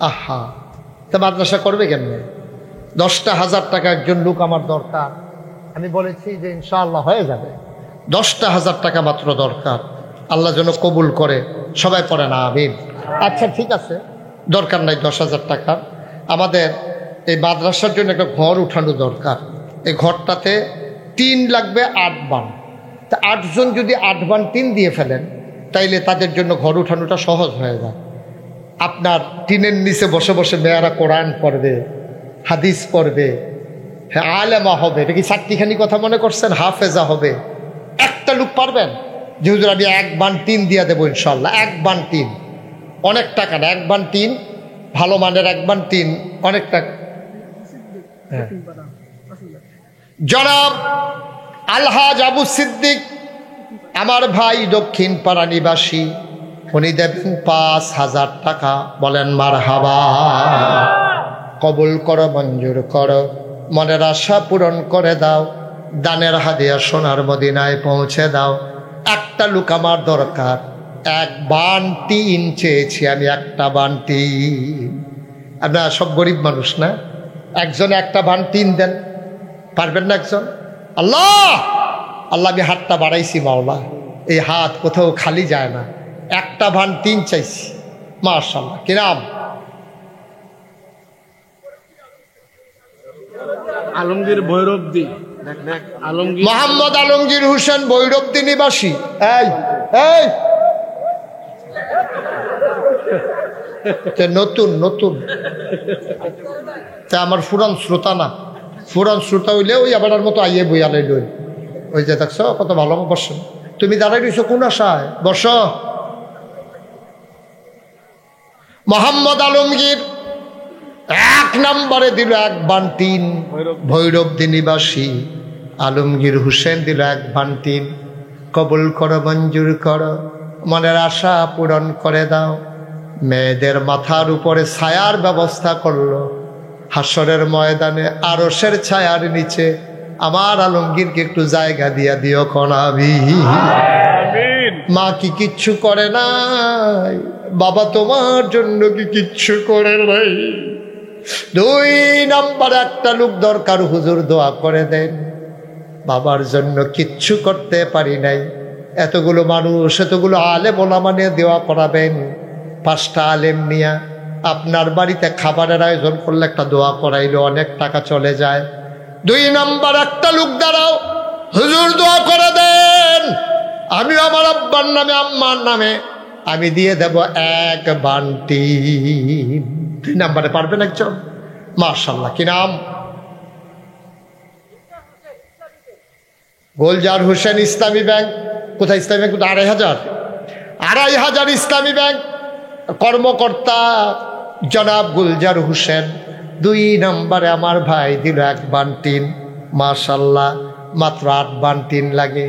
আহা, তা মাদ্রাসা করবে কেমনে? 10,000 টাকা একজন লোক আমার দরকার। আমি বলেছি যে ইনশাআল্লাহ হয়ে যাবে। 10,000 টাকা মাত্র দরকার। আল্লাহ যেন কবুল করে। সবাই পড়ে না আমিন। আচ্ছা ঠিক আছে, দরকার নাই 10,000 টাকার। আমাদের এই মাদ্রাসার জন্য একটা ঘর উঠানো দরকার। এই ঘরটাতে টিন লাগবে 8 বান। তা 8 জন যদি 8 বান টিন দিয়ে ফেলেন, তাইলে তাদের জন্য ঘর উঠানোটা সহজ হয়ে যায়। আপনার টিনের নিচে বসে বসে মেয়েরা কোরআন পড়বে, হাদিস পড়বে, হ্যাঁ আলেমা হবে। এটা কি চারটিখানি কথা মনে করছেন? হাফেজা হবে। একটা লোক পারবেন যে হুজুর আমি 1 বান টিন দিয়ে দেবো ইনশাল্লাহ? 1 বান টিন অনেক টাকা না? 1 বান টিন, ভালো মানের 1 বান টিন অনেক টাকা। হ্যাঁ। জনাব আলহাজ আবু সিদ্দিক আমার ভাই, দক্ষিণ পাড়া নিবাসী, উনি দেবেন 5,000 টাকা। বলেন মারহাবা। কবুল করো, মঞ্জুর করো, মনের আশা পূরণ করে দাও, দানের হাদিয়া সোনার মদিনায় পৌঁছে দাও। একটা লোক আমার দরকার, 1 বান টিন চেয়েছি আমি, 1টা বান টিন। আপনারা সব গরিব মানুষ না? একজনে 1টা বান টিন দেন, পারবেন না একজন? আল্লাহ আল্লাহ, আমি হাতটা বাড়াইছি মাওলা, এই হাত কোথাও খালি যায় না। 1টা বান টিন চাইছি। মাশাআল্লাহ। কি নাম? আলমগীর ভৈরবদি। মোহাম্মদ আলমগীর হোসেন, ভৈরবদি নিবাসী। এই এই নতুন নতুন, তা আমার ফুরান শ্রোতা না। ফুরান শ্রোতা হইলে ওই আবার মতো আইয়ে বইয়ালাই লই। ওই যে দেখছ কত ভালো। বসো, তুমি দাঁড়াই রইছো কোন আশায়? বস। মোহাম্মদ আলমগীর 1 নম্বরে দিল 1 বান টিন, ভৈরবদি নিবাসী। আলমগীর হোসেন দিল 1 বান টিন। কবুল করো, মঞ্জুর করো, মনের আশা পূরণ করে দাও। মেয়েদের মাথার উপরে ছায়ার ব্যবস্থা করলো। হাসরের ময়দানে আরশের ছায়ার নিচে আমার আলমগীরকে একটু জায়গা দিয়া দিও কনাবি। মা কি কিচ্ছু করে নাই? বাবা তোমার জন্য কি কিচ্ছু করে নাই? 2 নম্বরে একটা লোক দরকার, হুজুর দোয়া করে দেন। বাবার জন্য কিচ্ছু করতে পারি নাই। এতগুলো মানুষ, এতগুলো আলেম ওলামা নিয়ে দোয়া করাবেন। 5টা আলেম নিয়া আপনার বাড়িতে খাবারের আয়োজন করলে একটা দোয়া করাইলে অনেক টাকা চলে যায়। 2 নাম্বার, একটা লোক দাঁড়াও, হুজুর দোয়া করে দেন, আমি আমার আব্বার নামে আম্মার নামে আমি দিয়ে দেব 1 বান্টি। 2 নাম্বারে পারবেন একজন? মাশাআল্লাহ, কি নাম? গোলজার হোসেন ইসলামী ব্যাংক। কোথায় ইসলামী ব্যাংক? 2,500 ইসলামী ব্যাংক, কর্মকর্তা জনাব গুলজার হোসেন। 2 নম্বরে আমার ভাই দিল 1 বান্টিন। মাশাআল্লাহ, মাত্র 8 বান্টিন লাগে।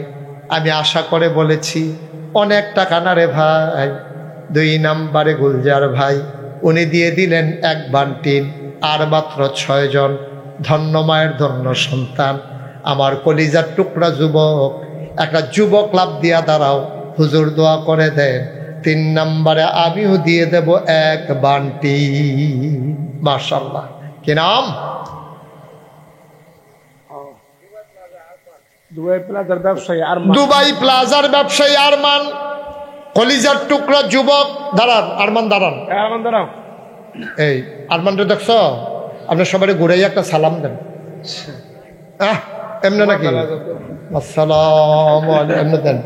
আমি আশা করে বলেছি অনেক টাকা না রে ভাই। 2 নম্বরে গুলজার ভাই, উনি দিয়ে দিলেন 1 বান্টিন। আর মাত্র 6 জন। ধন্য মায়ের ধন্য সন্তান, আমার কলিজার টুকরা যুবক, একটা যুবক লাভ দিয়া দাঁড়াও, হুজুর দোয়া করে দেন। 3 নম্বরে আমিও দিয়ে দেব 1 বান্টি। মাশাআল্লাহ, কি নাম? দুবাই প্লাজার ব্যবসায়ী আরমান। দুবাই প্লাজার ব্যবসায়ী আরমান, কলিজার টুকরা যুবক। দাঁড়ান আরমান, দাঁড়ান। আরমান দাঁড়াও। এই আরমানটা দেখছ? আপনার সবাই ঘুরাই একটা সালাম দেন। এমনি নাকি? আসসালাম এমনি দেন।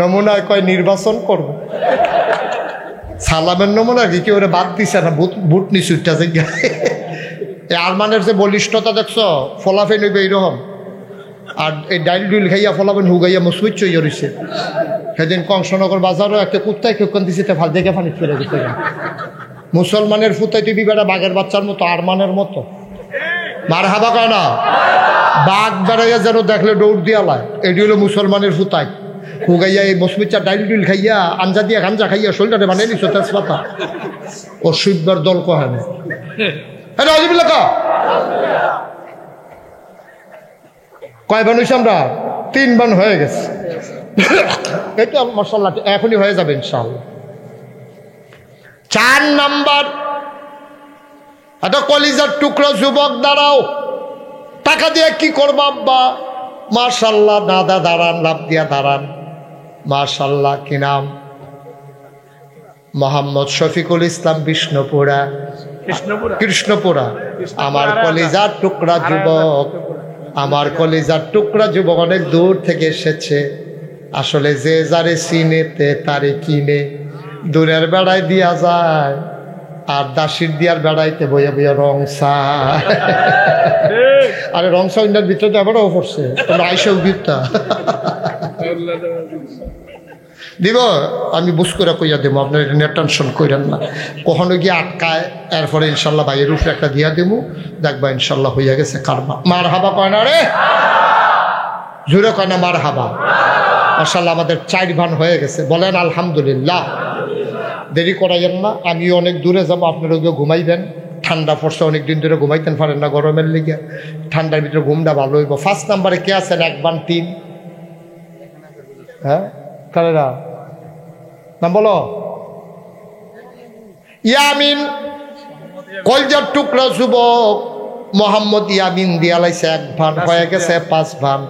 নমুনায় কয় নির্বাচন করবে, সালামের নমুনা কি কেউ বাদ দিছে না? বুট নিচুটা যে আরমানের যে বলিষ্ঠতা দেখছ, ফলাফেন হইবে এইরকম। আর এই ডাইল ডুইল খাইয়া ফলাফেন হুগাইয়া মসুইচ চইয়া রয়েছে। সেদিন কংসনগর বাজারও একটা কুত্তায় কেউক্ষণ দিছে, ভাল দেখে পানি ফেলে দিতে। মুসলমানের ফুতাই তুই বেড়া বাঘের বাচ্চার মতো, আরমানের মতো। মার হাবা কয় না, বাঘ বেড়াইয়া যেন দেখলে দৌড় দিয়া লায়। এটি হলো মুসলমানের ফুতাই। হুগাইয়া এই মসমিচা ডাইল ডুইল খাইয়া, আঞ্জা দিয়া গাঞ্জা খাইয়া শরীরটারে বানিয়ে নিছ তেজপাতা। ও সুইবার দল কহানে কয় বান হয়েছে? আমরা 3 বান হয়ে গেছে। এটা মশাল্লা এখনই হয়ে যাবে ইনশাআল্লাহ। 4 নাম্বার, একটা কলিজার টুকরো যুবক দাঁড়াও, টাকা দিয়ে কি করবো আব্বা? মাশাআল্লাহ, দাদা দাঁড়ান, লাভ দিয়া দাঁড়ান। মাশাআল্লাহ, কি নাম? মোহাম্মদ শফিকুল ইসলাম, বিষ্ণুপুরা। কৃষ্ণপুরা। আমার কলিজার টুকরা যুবক, আমার কলিজার টুকরা যুবক অনেক দূর থেকে এসেছে। আসলে যে যারে চিনেতে তারে কিনে, দূরের বেড়ায় দিয়া যায়, আর দাসির দিয়ার বেড়াইতে বইয়া বইয়া রং চায়। আরে রং চাইনার ভিতরে আবারও পড়ছে, তোমরা আইসা উবিরটা দিব। আমি বুঝ করে কইয়া দেবো, আপনার এটা নিয়ে টেনশন করেন না। কখনো গিয়ে আটকায়, এরপরে ইনশাল্লাহ ভাইয়ের উপরে একটা দিয়া দেবো, দেখবা ইনশাল্লাহ হইয়া গেছে কারবা। মার হাবা কয় না রে, জোরে কয় না মার হাবা। মাশাআল্লাহ, আমাদের 4 ভান হয়ে গেছে, বলেন আলহামদুলিল্লাহ। দেরি করাইয়েন না, আমি অনেক দূরে যাবো, আপনারা গিয়ে ঘুমাইবেন। ঠান্ডা পড়ছে, অনেকদিন ধরে ঘুমাইতেন পারেন না গরমের লিগে, ঠান্ডার ভিতরে ঘুমটা ভালো হইব। 1 নাম্বারে কে আছেন? 1 বান 3। হ্যাঁ, কারেরা নাম বলো। ইয়ামিন, কলজার টুকরা যুবক মোহাম্মদ ইয়ামিন দিয়া লাইছে 1 ভান হয়ে গেছে। 5 ভান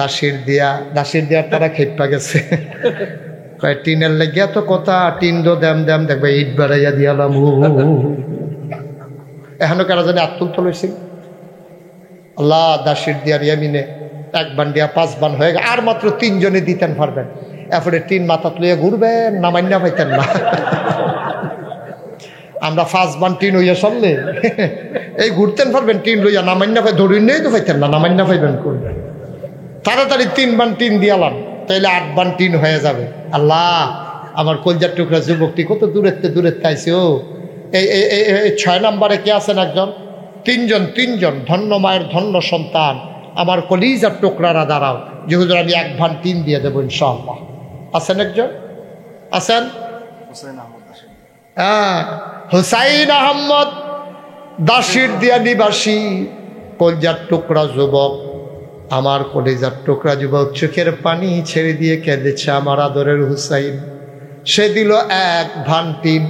দাসির দিয়া, দাসির দিয়ার তারা খেপা গেছে। টিনের লেগিয়া তো কথা, টিন দো দেম দেম, দেখবে ইট বেড়াইয়া দিয়ালাম। এখনো কারা জানি আত্মুল লইছে। আল্লাহ, দাসির দিয়ার ইয়ামিনে 1 বান দিয়া 5 বান হয়ে গেছে। আর মাত্র 3 জনে দিতেন পারবেন। এরপরে 3 মাথাত লইয়া ঘুরবেন, নামাইনা পাইতেন না। আমরা 5 বান 3 হইয়া চললে এই ঘুরতেন পারবেন, 3 লইয়া নামাইনা পাই, ধরিন নেই তো পাইতেন না, নামাইনা পাইবেন করবেন। তাড়াতাড়ি 3 বান 3 দিয়ালাম, তাইলে 8 বান 3 হয়ে যাবে। আল্লাহ, আমার কলজার টুকরা যুবকটি কত দূরের আইছে। ও এই 6 নাম্বারে কে আছেন? একজন। 3 জন ধন্য মায়ের ধন্য সন্তান, আমার কলিজার টুকরারা দাঁড়াও, যে হুজুর আমি 1 ভান 3 দিয়ে দেবো ইনশাআল্লাহ। আছেন একজন? আছেন? হ্যাঁ, হুসাইন আহমদ, দাসির দিয়া নিবাসী, কলজার টুকরা যুবক, আমার কলিজার টুকরা যুবক চোখের পানি ছেড়ে দিয়ে কেঁদেছে আমার আদরের হুসাইন। সে দিল 1 ভান 3,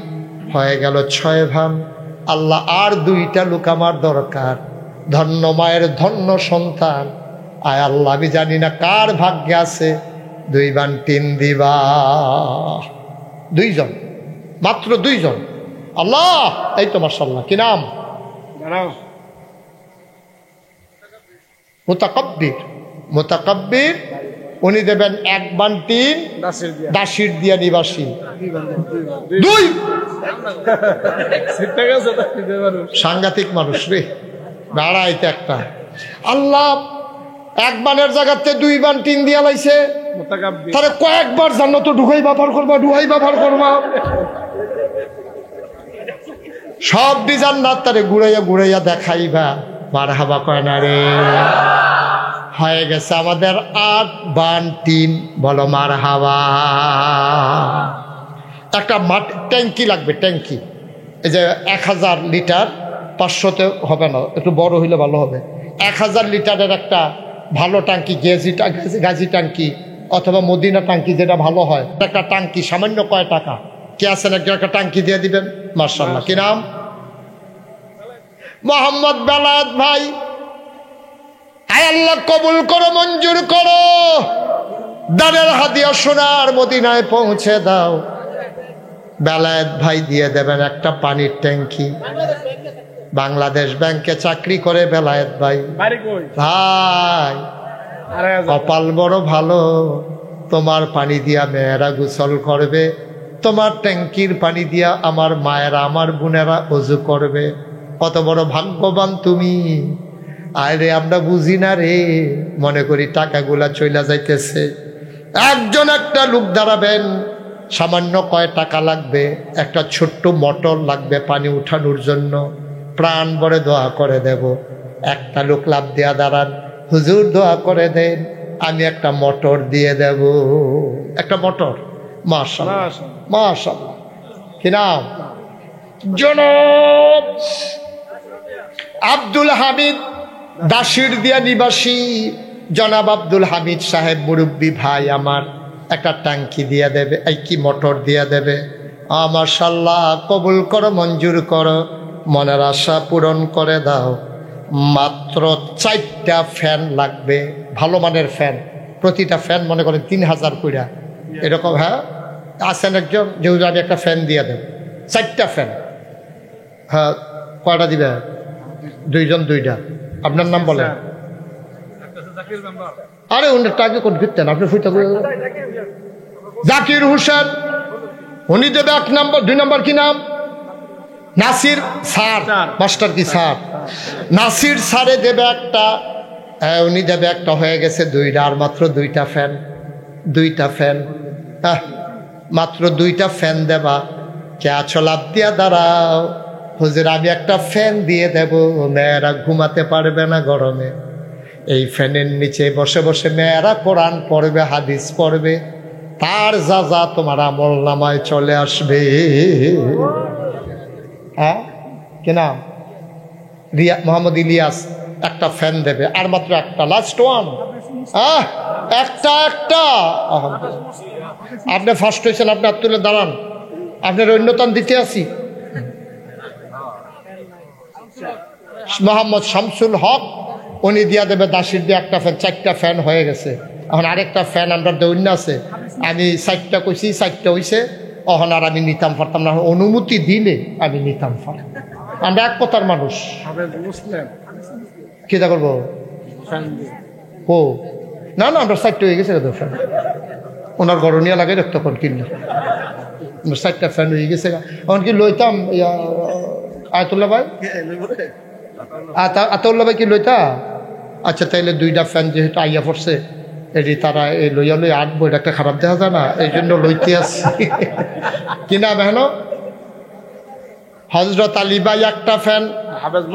হয়ে গেল 6 ভান। আল্লাহ, আর 2টা লোক আমার দরকার, ধন্য মায়ের ধন্য সন্তান। আয় আল্লাহ, আমি জানি না কার ভাগ্যে আছে 2 ভান 3 দিবা। 2 জন মাত্র 2 জন। আল্লাহ, এই তো মাশাআল্লাহ, কি নাম? দাঁড়াও। মুতাকাব্বির। মুতাকাব্বির উনি দেবেন 1 বান্টিন দাসির দিয়া নিবাসী। 2 সাংঘাতিক মানুষ রে, বেড়াইতে একটা। আল্লাহ 1 বানের জায়গাতে 2 বান টিন দিয়া লাইছে, তাহলে কয়েকবার জান্নাত ঢুকাই ব্যবহার করবা, ঢুকাই ব্যবহার করবা, সব জান্নাত তারে ঘুরাইয়া ঘুরাইয়া দেখাইবা। মারহাবা কয় না রে? হয়ে গেছে আমাদের 8 বান টিন। বলো মারহাবা। একটা ট্যাঙ্কি লাগবে, ট্যাঙ্কি। এই যে 1000 লিটার, 500তে হবে না, একটু বড় হইলে ভালো হবে। 1000 লিটারের একটা ভালো ট্যাঙ্কি, গাজী ট্যাঙ্কি অথবা মদিনা ট্যাঙ্কি, যেটা ভালো হয়। একটা ট্যাঙ্কি সামান্য কয় টাকা? কে আছেন একজন একটা ট্যাঙ্কি দিয়ে দিবেন? মাশাআল্লাহ, কি নাম? মোহাম্মদ বেলায়েত ভাই। আয় আল্লাহ কবুল করো, মঞ্জুর করো। দানের হাদিয়া সোনার মদিনায় পৌঁছে দাও। বেলায়েত ভাই দিয়ে দেবেন একটা পানির ট্যাঙ্কি। বাংলাদেশ ব্যাংকে চাকরি করে বেলায়েত ভাই। ভাই কপাল বড় ভালো, তোমার পানি দিয়া মেয়েরা গোসল করবে, তোমার ট্যাঙ্কির পানি দিয়া আমার মায়েরা, আমার বোনেরা ওযু করবে। কত বড় ভাগ্যবান তুমি। আরে আমরা বুঝি না রে, মনে করি টাকাগুলা চইলা যাইতেছে। একজন একটা লোক দাঁড়াবেন, সামান্য কয় টাকা লাগবে, একটা ছোট্ট মোটর লাগবে পানি উঠানোর জন্য, প্রাণ ভরে দোয়া করে দেব। একটা লোক লাভ দেয়া দাঁড়ান, হুজুর দোয়া করে দেন, আমি একটা মোটর দিয়ে দেব। একটা মোটর। মাশাআল্লাহ, মাশাআল্লাহ, কি নাম? জনাব আব্দুল হামিদ, দাসির দিয়া নিবাসী। জনাব আব্দুল হামিদ সাহেব, মুরব্বী ভাই আমার, একটা ট্যাঙ্কি দিয়ে দেবে, এই কি মোটর দিয়ে দেবে। মাশাআল্লাহ, কবুল করো, মঞ্জুর করো, মনের আশা পূরণ করে দাও। মাত্র 4টা ফ্যান লাগবে, ভালো মানের ফ্যান। প্রতিটা ফ্যান মনে করেন 3000 কইরা এরকম। হ্যাঁ, আছেন একজন, যেহেতু আমি একটা ফ্যান দিয়ে দেব। 4টা ফ্যান। হ্যাঁ, কয়টা দিবে? 2 জন 2টা। আপনার নাম বলেন। আরে উনিটা আগে কোন ফিরতেন আপনি? জাকির হোসেন, উনি দেবে 1 নম্বর। 2 নম্বর কি নাম? নাসির স্যার, মাস্টার কি স্যার? নাসির স্যারে দেবে একটা। উনি দেবে একটা, হয়ে গেছে 2টা। আর মাত্র 2টা ফ্যান। 2টা ফ্যান। মাত্র 2টা ফ্যান দেবা। কে আছো? লাভ দিয়া দাঁড়াও। হুজুর আমি একটা ফ্যান দিয়ে দেব, মেয়েরা ঘুমাতে পারবে না গরমে। এই ফ্যানের নিচে বসে বসে মেয়েরা কোরআন পড়বে, হাদিস পড়বে, তার যা যা তোমার আমল নামায় চলে আসবে। হ্যাঁ, কি নাম? মোহাম্মদ ইলিয়াস একটা ফ্যান দেবে। আর মাত্র একটা, লাস্ট ওয়ান। একটা। আপনি ফার্স্ট হয়েছেন, আপনি হাত তুলে দাঁড়ান, আপনার অন্যতম দিতে আসি। মোহাম্মদ শামসুল হক, উনি দিয়া দেবে দাসির দিয়ে একটা ফ্যান। 4টা ফ্যান হয়ে গেছে। এখন আরেকটা ফ্যান আমরা দৈন্য আছে, আমি 4টা কইছি, 4টা হয়েছে। এখন আর আমি নিতাম পারতাম না, অনুমতি দিলে আমি নিতাম পারতাম। আমরা এক কথার মানুষ। কি তা করবো? ও না না, আমরা 4টা হয়ে গেছে ফ্যান। ওনার গরনিয়া লাগে তখন কিনলে 4টা ফ্যান হয়ে গেছে। এখন কি লইতাম আয়াতুল্লাহ ভাই? আতাউল্লাহ ভাই কি লইতা? আচ্ছা, তাইলে 2টা ফ্যান যেহেতু আইয়া পড়ছে, এটি তারা এই লইয়া লই আটবো, এটা একটা খারাপ দেখা যায় না, এই জন্য লইতে আসছি। কি নাম এখন? হজরত আলী ভাই একটা ফ্যান।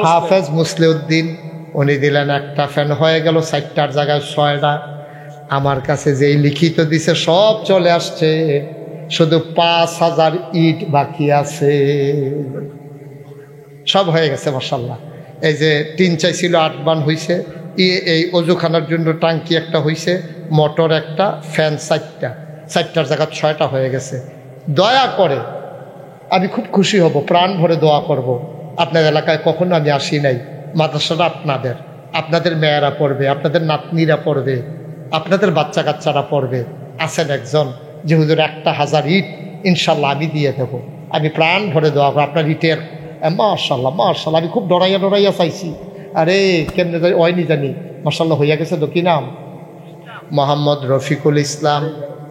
হাফেজ মুসলিউদ্দিন, উনি দিলেন একটা ফ্যান। হয়ে গেল 4টার জায়গায় 6টা। আমার কাছে যেই লিখিত দিছে সব চলে আসছে, শুধু 5000 ইট বাকি আছে। সব হয়ে গেছে মাশাআল্লাহ। এই যে টিন চাইছিল 8 বান হয়েছে, এই অজুখানার জন্য টাঙ্কি একটা হয়েছে, মোটর একটা, ফ্যান 4টা। 4টার জায়গায় 6টা হয়ে গেছে। দয়া করে আমি খুব খুশি হব, প্রাণ ভরে দোয়া করব। আপনার এলাকায় কখনো আমি আসি নাই। মাদ্রাসাটা আপনাদের মেয়েরা পড়বে, আপনাদের নাতনিরা পড়বে, আপনাদের বাচ্চা কাচ্চারা পড়বে। আছেন একজন যে হুজুর 1000 ইট ইনশাল্লাহ আমি দিয়ে দেব। আমি প্রাণ ভরে দোয়া করো আপনার ইটের মাশাল্লাহ মাশাল্লাহ, আমি খুব ডরাইয়া চাইছি, আরে কেমনে জানি ওইনি জানি, মাশাল্লাহ হইয়া গেছে তো। কি নাম? মোহাম্মদ রফিকুল ইসলাম।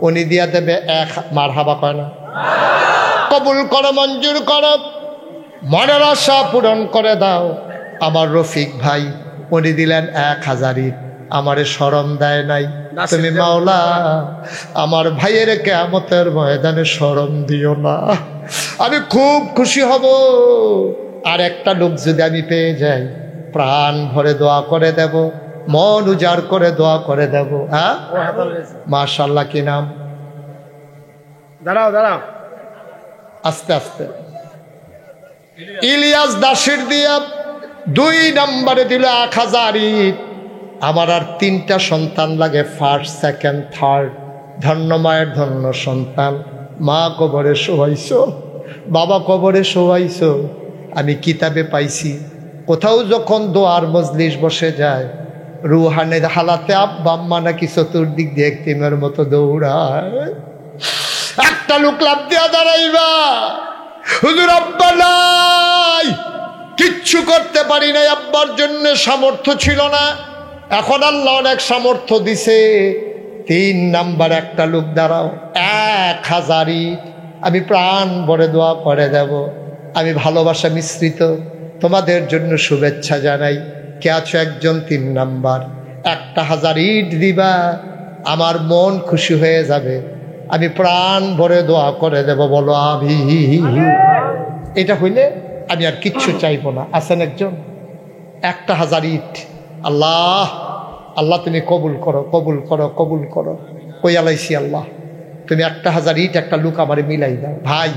উনি দিয়া দেবে এক মারহাবা কয় না? কবুল করো, মঞ্জুর করো, মনের আশা পূরণ করে দাও। আমার রফিক ভাই উনি দিলেন 1000 ইট, আমারে শরম দেয় নাই। তুমি মাওলা আমার ভাইয়ের কিয়ামতের ময়দানে শরম দিও না, আমি খুব খুশি হব। আর একটা লোক যদি আমি পেয়ে যাই, প্রাণ ভরে দোয়া করে দেব, মন উজাড় করে দোয়া করে দেব। হ্যাঁ মাশাআল্লাহ। কি নাম? দাঁড়াও আস্তে আস্তে। ইলিয়াস দাসের দিয়া 2 নম্বরে দিল 1000 ইট। আমার আর 3টা সন্তান লাগে, ফার্স্ট সেকেন্ড থার্ড। ধন্য মায়ের ধন্য সন্তান, মা কবরে শোয়াইছো, বাবা কবরে শোয়াইছো। আমি কিতাবে পাইছি কোথাও যখন দোয়ার মজলিস বসে যায়, রুহানের হালাতে আব্বা আম্মা নাকি চতুর্দিক দিয়ে একটিমের মতো দৌড়ায়। একটা লোক লাভ দিয়া দাঁড়াইবা, হুজুর আব্বা নাই, কিচ্ছু করতে পারি নাই, আব্বার জন্য সামর্থ্য ছিল না, এখন আল্লাহ অনেক সামর্থ্য দিছে। 3 নাম্বার একটা লোক দাঁড়াও, 1000 ইট, আমি প্রাণ ভরে দোয়া করে দেব। আমি ভালোবাসা মিশ্রিত তোমাদের জন্য শুভেচ্ছা জানাই। কে আছো একজন 3 নাম্বার? 1000 ইট দিবা, আমার মন খুশি হয়ে যাবে, আমি প্রাণ ভরে দোয়া করে দেব। বলো আমি। এটা হইলে আমি আর কিচ্ছু চাইবো না। আছেন একজন? 1000 ইট। আল্লাহ আল্লাহ তুমি কবুল করো, কবুল করো, কবুল করো। কই আলাইছি আল্লাহ, তুমি 1000 ইট একটা লোক আমারে মিলাই দাও। ভাই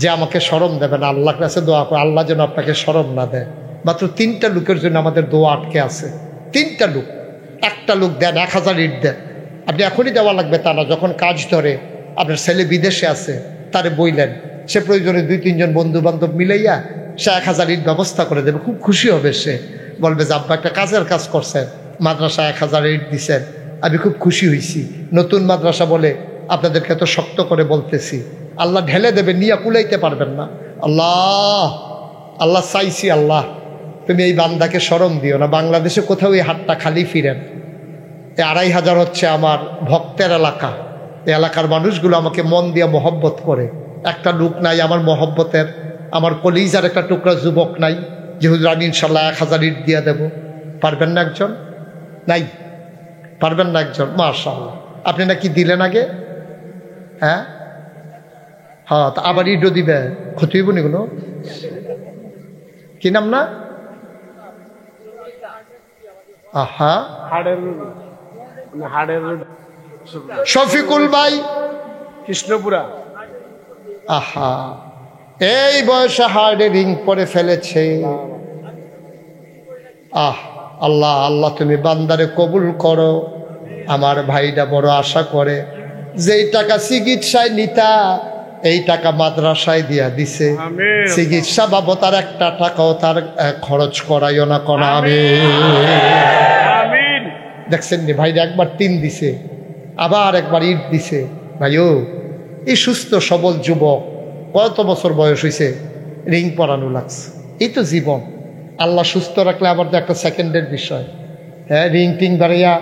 যে আমাকে শরম দেবে না, আল্লাহর কাছে দোয়া করো, আল্লাহ যেন আপনাকে শরম না দেয়। মাত্র 3টা লোকের জন্য আমাদের দোয়া আটকে আছে। 3টা লোক, একটা লোক দেন, 1000 ইট দেন। আপনি এখনই দেওয়া লাগবে তা না, যখন কাজ ধরে, আপনার ছেলে বিদেশে আছে, তারে বইলেন, সে প্রয়োজনে 2-3 জন বন্ধু বান্ধব মিলাইয়া সে 1000 ইট ব্যবস্থা করে দেবে। খুব খুশি হবে, সে বলবে যে আব্বা একটা কাজের কাজ করছেন, মাদ্রাসা 1000 ইট দিচ্ছেন, আমি খুব খুশি হয়েছি। নতুন মাদ্রাসা বলে আপনাদেরকে এত শক্ত করে বলতেছি, আল্লাহ ঢেলে দেবে, নিয়ে কুলাইতে পারবেন না। আল্লাহ আল্লাহ চাইছি, আল্লাহ তুমি এই বান্দাকে শরম দিও না। বাংলাদেশে কোথাও এই হাতটা খালি ফিরেন। এই 2500 হচ্ছে আমার ভক্তের এলাকা, এই এলাকার মানুষগুলো আমাকে মন দিয়ে মহব্বত করে। একটা লোক নাই আমার মহব্বতের, আমার কলিজার একটা টুকরা যুবক নাই যে হুজুর আমি ইনশাল্লাহ 1000 ইট দিয়ে দেব। পারবেন না একজন? নাই, পারবেন না একজন? মাশাআল্লাহ। আপনি নাকি দিলেন আগে? হ্যাঁ হ্যাঁ, তা আবার ইটও দিবে, ক্ষতি হইব নিগুলো। কি নাম না? আহা, শফিকুল ভাই, কৃষ্ণপুরা। আহা, এই বয়সে হার্ডে রিং পরে ফেলেছে। আল্লাহ আল্লাহ তুমি বান্দারে কবুল করো। আমার ভাইটা বড় আশা করে, যেই টাকা চিকিৎসায় নিতা এই টাকা মাদ্রাসায় দিয়া দিছে। চিকিৎসা বাবদ তার একটা টাকাও তার খরচ করাইও না কোন। আমি দেখছেন নি ভাইরা একবার 3 দিছে, আবার একবার ইট দিছে। ভাইও এই সুস্থ সবল যুবক, কত বছর বয়স হয়েছে, রিং পরানো লাগছে। এই তো জীবন। আল্লাহ সুস্থ রাখলে আবার তো একটা সেকেন্ডের বিষয়। হ্যাঁ, রিং টিং বাড়াইয়া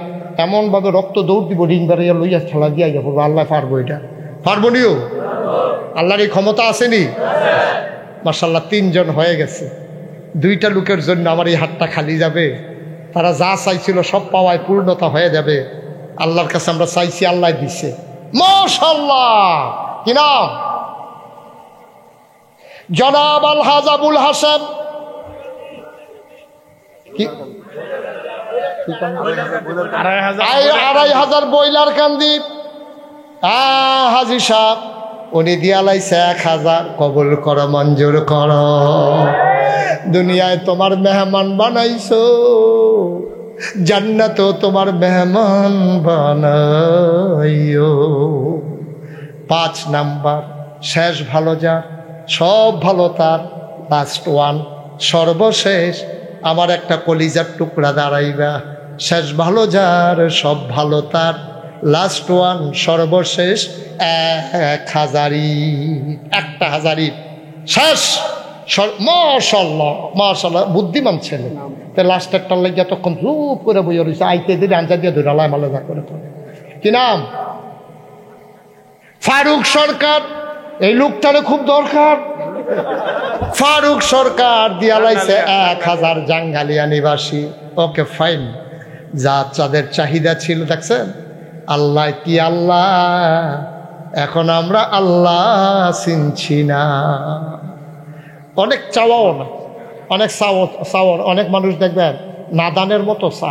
এমনভাবে রক্ত দৌড় দিব, রিং বাড়াইয়া লইয়া খেলা দিয়া যাবো। আল্লাহ পারবো, এটা পারবো নিও। আল্লাহর এই ক্ষমতা আসেনি? মাশাআল্লাহ 3 জন হয়ে গেছে। 2টা লোকের জন্য আমার এই হাতটা খালি যাবে। তারা যা চাইছিল সব পাওয়ায় পূর্ণতা হয়ে যাবে। আল্লাহর কাছে আমরা চাইছি, আল্লাহ দিছে। মাশাআল্লাহ। কি নাম? জনাব আলহাজ আবুল হাসান। কি 2500 বইলার কান্দি। হাজি সাহেব উনি দিয়া লাইছে 1000, কবুল করো, মঞ্জুর করো। দুনিয়ায় তোমার মেহমান বানাইছো, জান্নাতও তোমার মেহমান বানাইও। 5 নাম্বার, শেষ ভালো যার, সব ভালো তার, লাস্ট ওয়ান, সর্বশেষ আমার একটা কলিজার টুকরা দাঁড়াইবা। শেষ ভালো যার, সব ভালো তার, লাস্ট ওয়ান, সর্বশেষ 1000ই, একটা হাজারি শেষ। মাশাআল্লাহ মাশাআল্লাহ, বুদ্ধিমান ছেলে। তো লাস্টেরটার লাগে এতক্ষণ চুপ করে বইয়া রয়েছে, আইতে দিলে আঞ্জা দিয়ে ধরে আলায় মালা করে। কি নাম? ফারুক সরকার। এই লোকটারে খুব দরকার। ফারুক সরকার দিয়া লাইছে 1000 জাঙ্গালিয়া নিবাসী। ওকে ফাইন, যা যাদের চাহিদা ছিল দেখছেন। আল্লাহ কি আল্লাহ, এখন আমরা আল্লাহ চিনছি না। অনেক চাওয়াও না, অনেক চাওয়ার, অনেক মানুষ দেখবেন নাদানের মতো চায়।